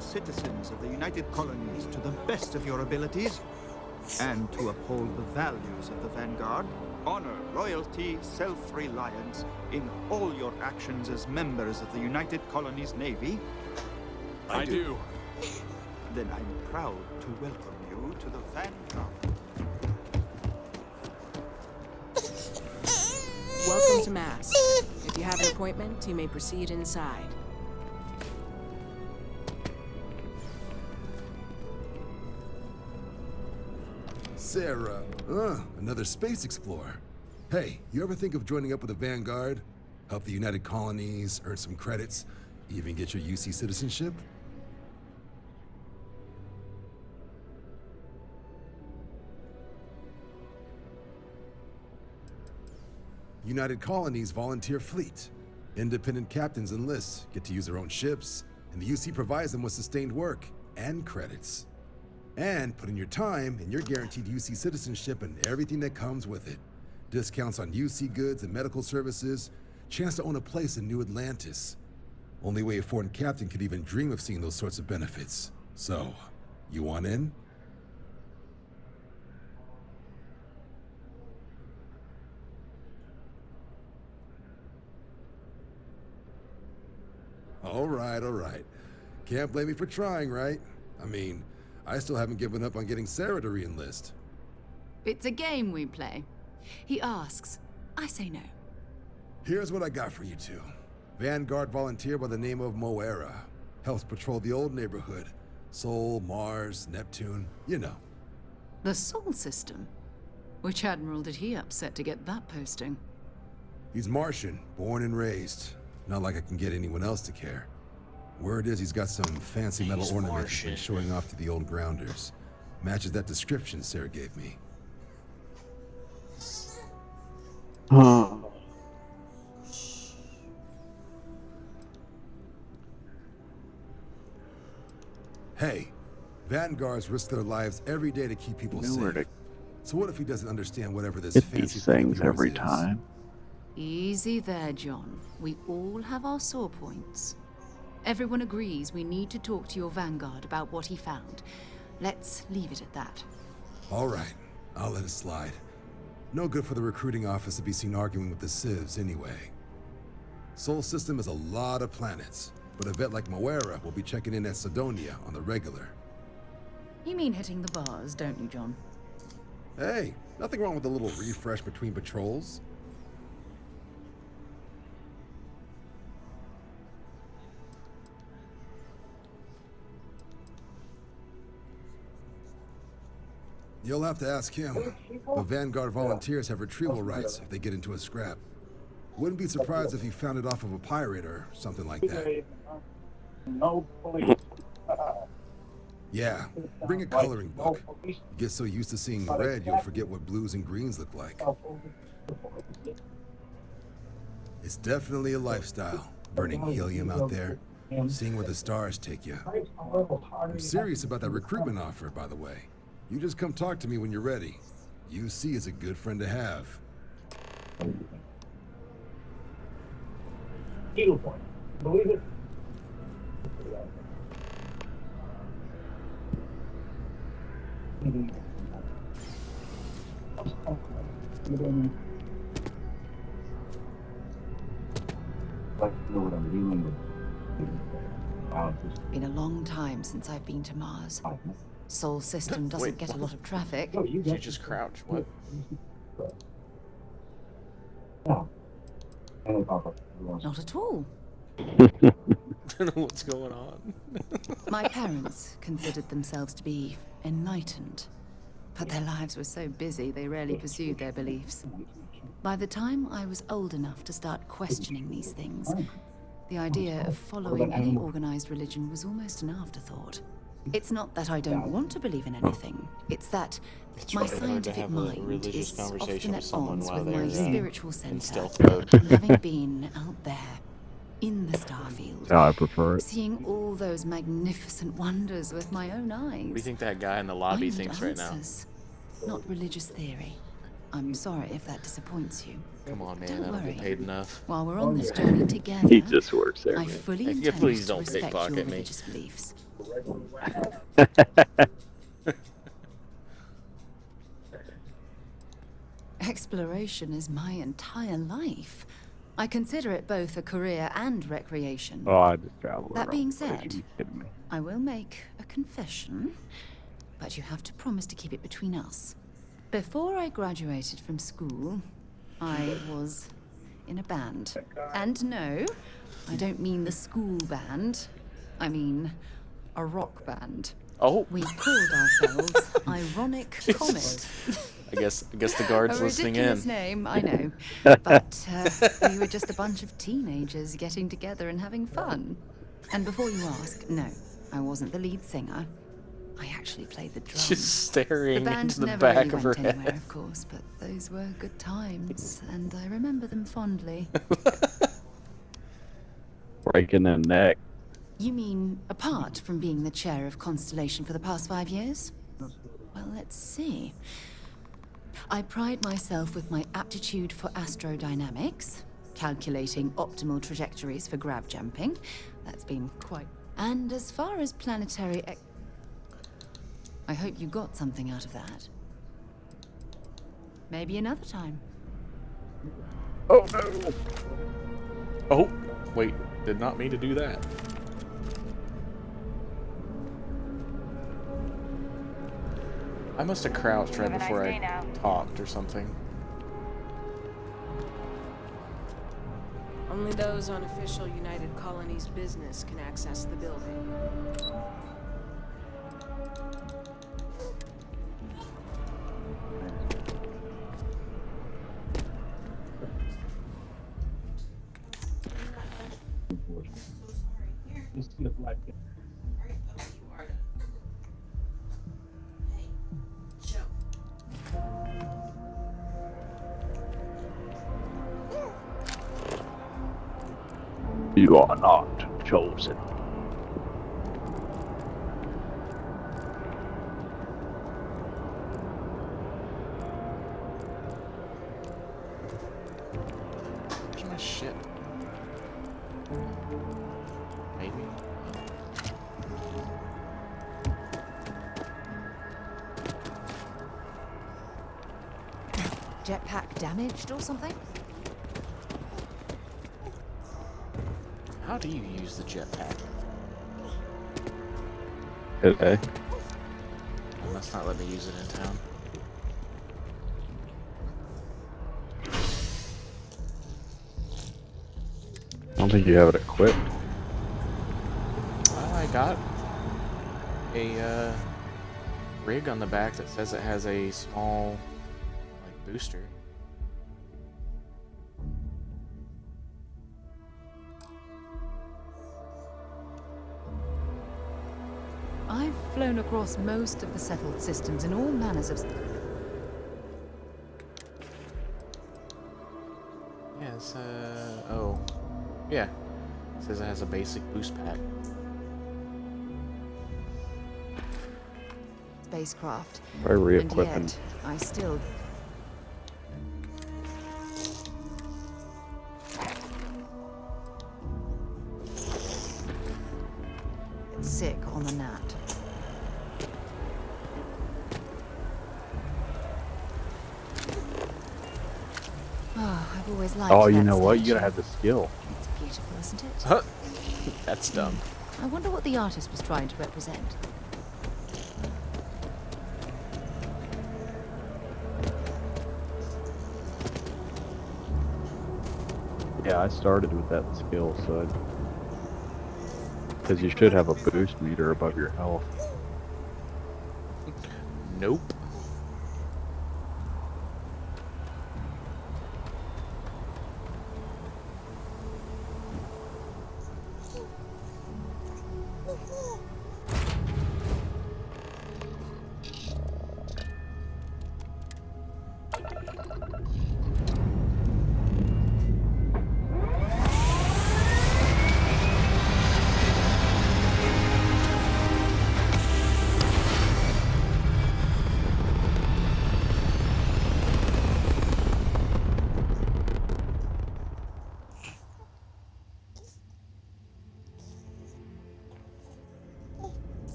Citizens of the United Colonies to the best of your abilities, and to uphold the values of the Vanguard, honor, loyalty, self-reliance in all your actions as members of the United Colonies Navy? I do. Then I'm proud to welcome you to the Vanguard. Welcome to Mass. If you have an appointment, you may proceed inside. Sarah, another space explorer. Hey, you ever think of joining up with the Vanguard? Help the United Colonies, earn some credits, even get your UC citizenship? United Colonies volunteer fleet. Independent captains enlist, get to use their own ships, and the UC provides them with sustained work and credits. And put in your time, and you're guaranteed UC citizenship and everything that comes with it. Discounts on UC goods and medical services, chance to own a place in New Atlantis. Only way a foreign captain could even dream of seeing those sorts of benefits. So, you want in? Alright, alright. Can't blame me for trying, right? I mean, I still haven't given up on getting Sarah to re-enlist. It's a game we play. He asks, I say no. Here's what I got for you two. Vanguard volunteer by the name of Moera. Helps patrol the old neighborhood. Sol, Mars, Neptune, you know. The Sol system? Which admiral did he upset to get that posting? He's Martian, born and raised. Not like I can get anyone else to care. Word is he's got some fancy metal ornament he's been showing off to the old grounders. Matches that description Sarah gave me. Hey, Vanguards risk their lives every day to keep people safe. So what if he doesn't understand whatever this Get fancy these thing of things yours every is? time. Easy there, John. We all have our sore points. Everyone agrees we need to talk to your Vanguard about what he found. Let's leave it at that. All right, I'll let it slide. No good for the recruiting office to be seen arguing with the civs anyway. Sol system is a lot of planets, but a vet like Moera will be checking in at Sidonia on the regular. You mean hitting the bars, don't you, John? Hey, nothing wrong with a little refresh between patrols. You'll have to ask him, but Vanguard volunteers have retrieval rights if they get into a scrap. Wouldn't be surprised if he found it off of a pirate or something like that. Yeah, bring a coloring book. You get so used to seeing red, you'll forget what blues and greens look like. It's definitely a lifestyle, burning helium out there, seeing where the stars take you. I'm serious about that recruitment offer, by the way. You just come talk to me when you're ready. UC is a good friend to have. Eagle Point. Believe it? Been a long time since I've been to Mars. Sol system doesn't get a lot of traffic. She just crouched. What? Not at all. Don't know what's going on. My parents considered themselves to be enlightened, but their lives were so busy they rarely pursued their beliefs. By the time I was old enough to start questioning these things, the idea of following any organized religion was almost an afterthought. It's not that I don't want to believe in anything, it's that my scientific mind is often at odds with my spiritual center, having been out there in the Starfield, I prefer it. seeing all those magnificent wonders with my own eyes. What do you think that guy in the lobby I need thinks right now? answers, not religious theory. I'm sorry if that disappoints you. Come on, man. Don't I don't worry. get paid enough. While we're on this journey together, He just works there, I man. fully Yeah, intend please to don't respect your pickpocket me. religious beliefs. Exploration is my entire life. I consider it both a career and recreation. Oh, I just travel That around being the place. said, You kidding me? I will make a confession, but you have to promise to keep it between us. Before I graduated from school, I was in a band. And no, I don't mean the school band. I mean a rock band. Oh. We called ourselves Ironic Comet. I guess the guard's A listening ridiculous in. name, I know. But we were just a bunch of teenagers getting together and having fun. And before you ask, no, I wasn't the lead singer. I actually played the drums. Just staring the band into the never back really of her went anywhere, head. of course, but those were good times, and I remember them fondly. Breaking their neck. You mean apart from being the chair of Constellation for the past 5 years? Well, let's see. I pride myself with my aptitude for astrodynamics, calculating optimal trajectories for grav jumping. That's been quite... And as far as planetary... I hope you got something out of that. Maybe another time. Oh no! Oh, wait. Did not mean to do that. I must have crouched right Have a nice before day I now. talked or something. Only those on official United Colonies business can access the building. You are not chosen. Where's my ship? Maybe? Jetpack damaged or something? How do you use the jetpack? Okay. Well, that's not letting me use it in town. I don't think you have it equipped. Well, I got a rig on the back that says it has a small like booster. I've flown across most of the settled systems in all manners of... Yeah, it's oh. Yeah. It says it has a basic boost pack. spacecraft. Try And re-equipping. yet, I still... get sick on the gnat. Oh, I've always liked Oh, you that know what? You statue. gotta have the skill. It's beautiful, isn't it? Huh. That's dumb. I wonder what the artist was trying to represent. Yeah, I started with that skill, so because you should have a boost meter above your health. Nope.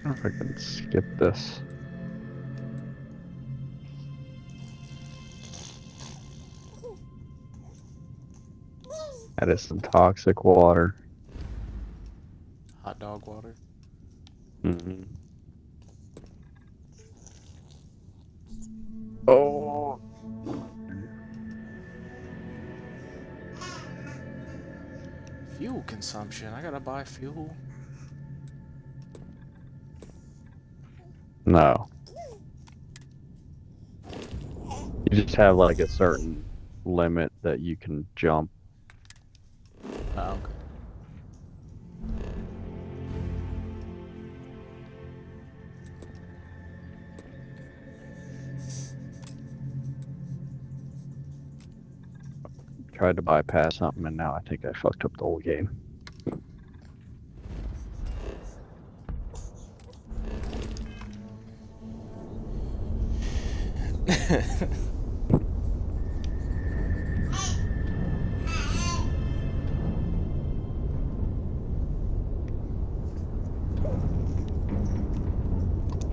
I don't know if I can skip this. That is some toxic water. Hot dog water. Mm-hmm. Oh. Fuel consumption. I gotta buy fuel. No. You just have like a certain limit that you can jump. Oh, okay. Tried to bypass something, and now I think I fucked up the whole game.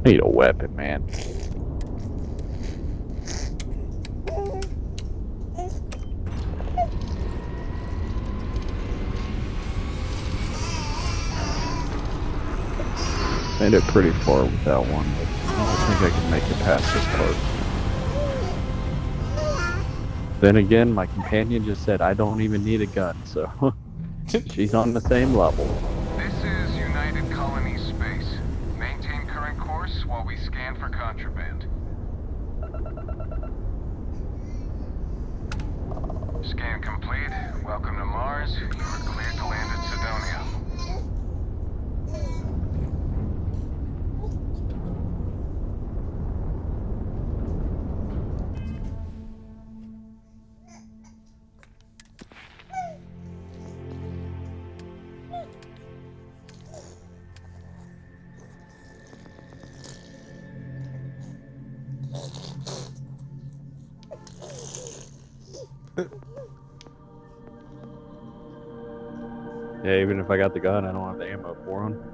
need a weapon, man. Made it pretty far with that one, but I don't think I can make it past this part. Then again, my companion just said I don't even need a gun, so she's on the same level. This is United Colony Space. Maintain current course while we scan for contraband. Scan complete. Welcome to Mars. You are cleared to land at Sidonia. Yeah, even if I got the gun, I don't have the ammo for him.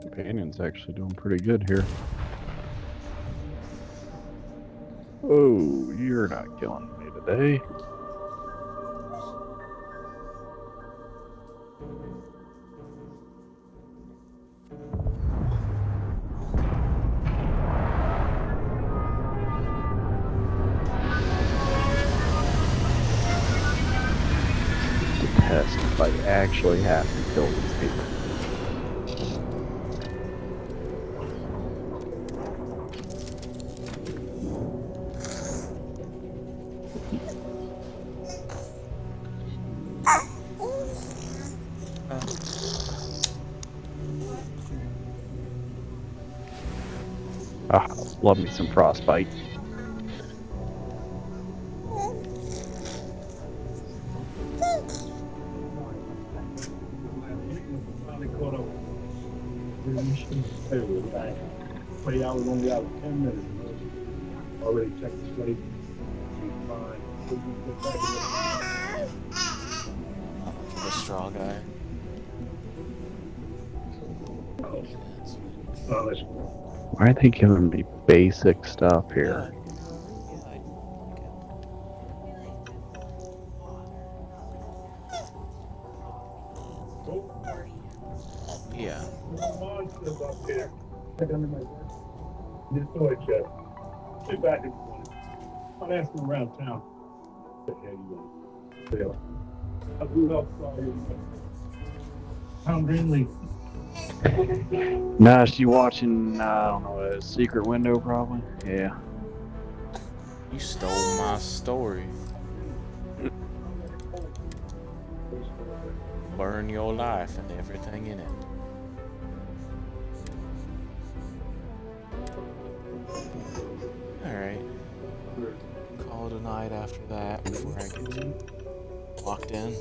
Companion's actually doing pretty good here. Oh, you're not killing me today. The test if I actually have to kill these people. Ah, love me some frostbite. Play hours only out 10 minutes. Already checked the slate. Fine. The straw guy. Why are they giving me basic stuff here? Yeah. Monsters up here. Check under my desk. This toy chest. Sit back and I'm asking around town. What the hell you want? Bill. I grew up sorry. Tom Greenlee. Nah, she watching, I don't know, a Secret Window probably? Yeah. You stole my story. Burn your life and everything in it. Alright. Call it a night after that before I get locked in.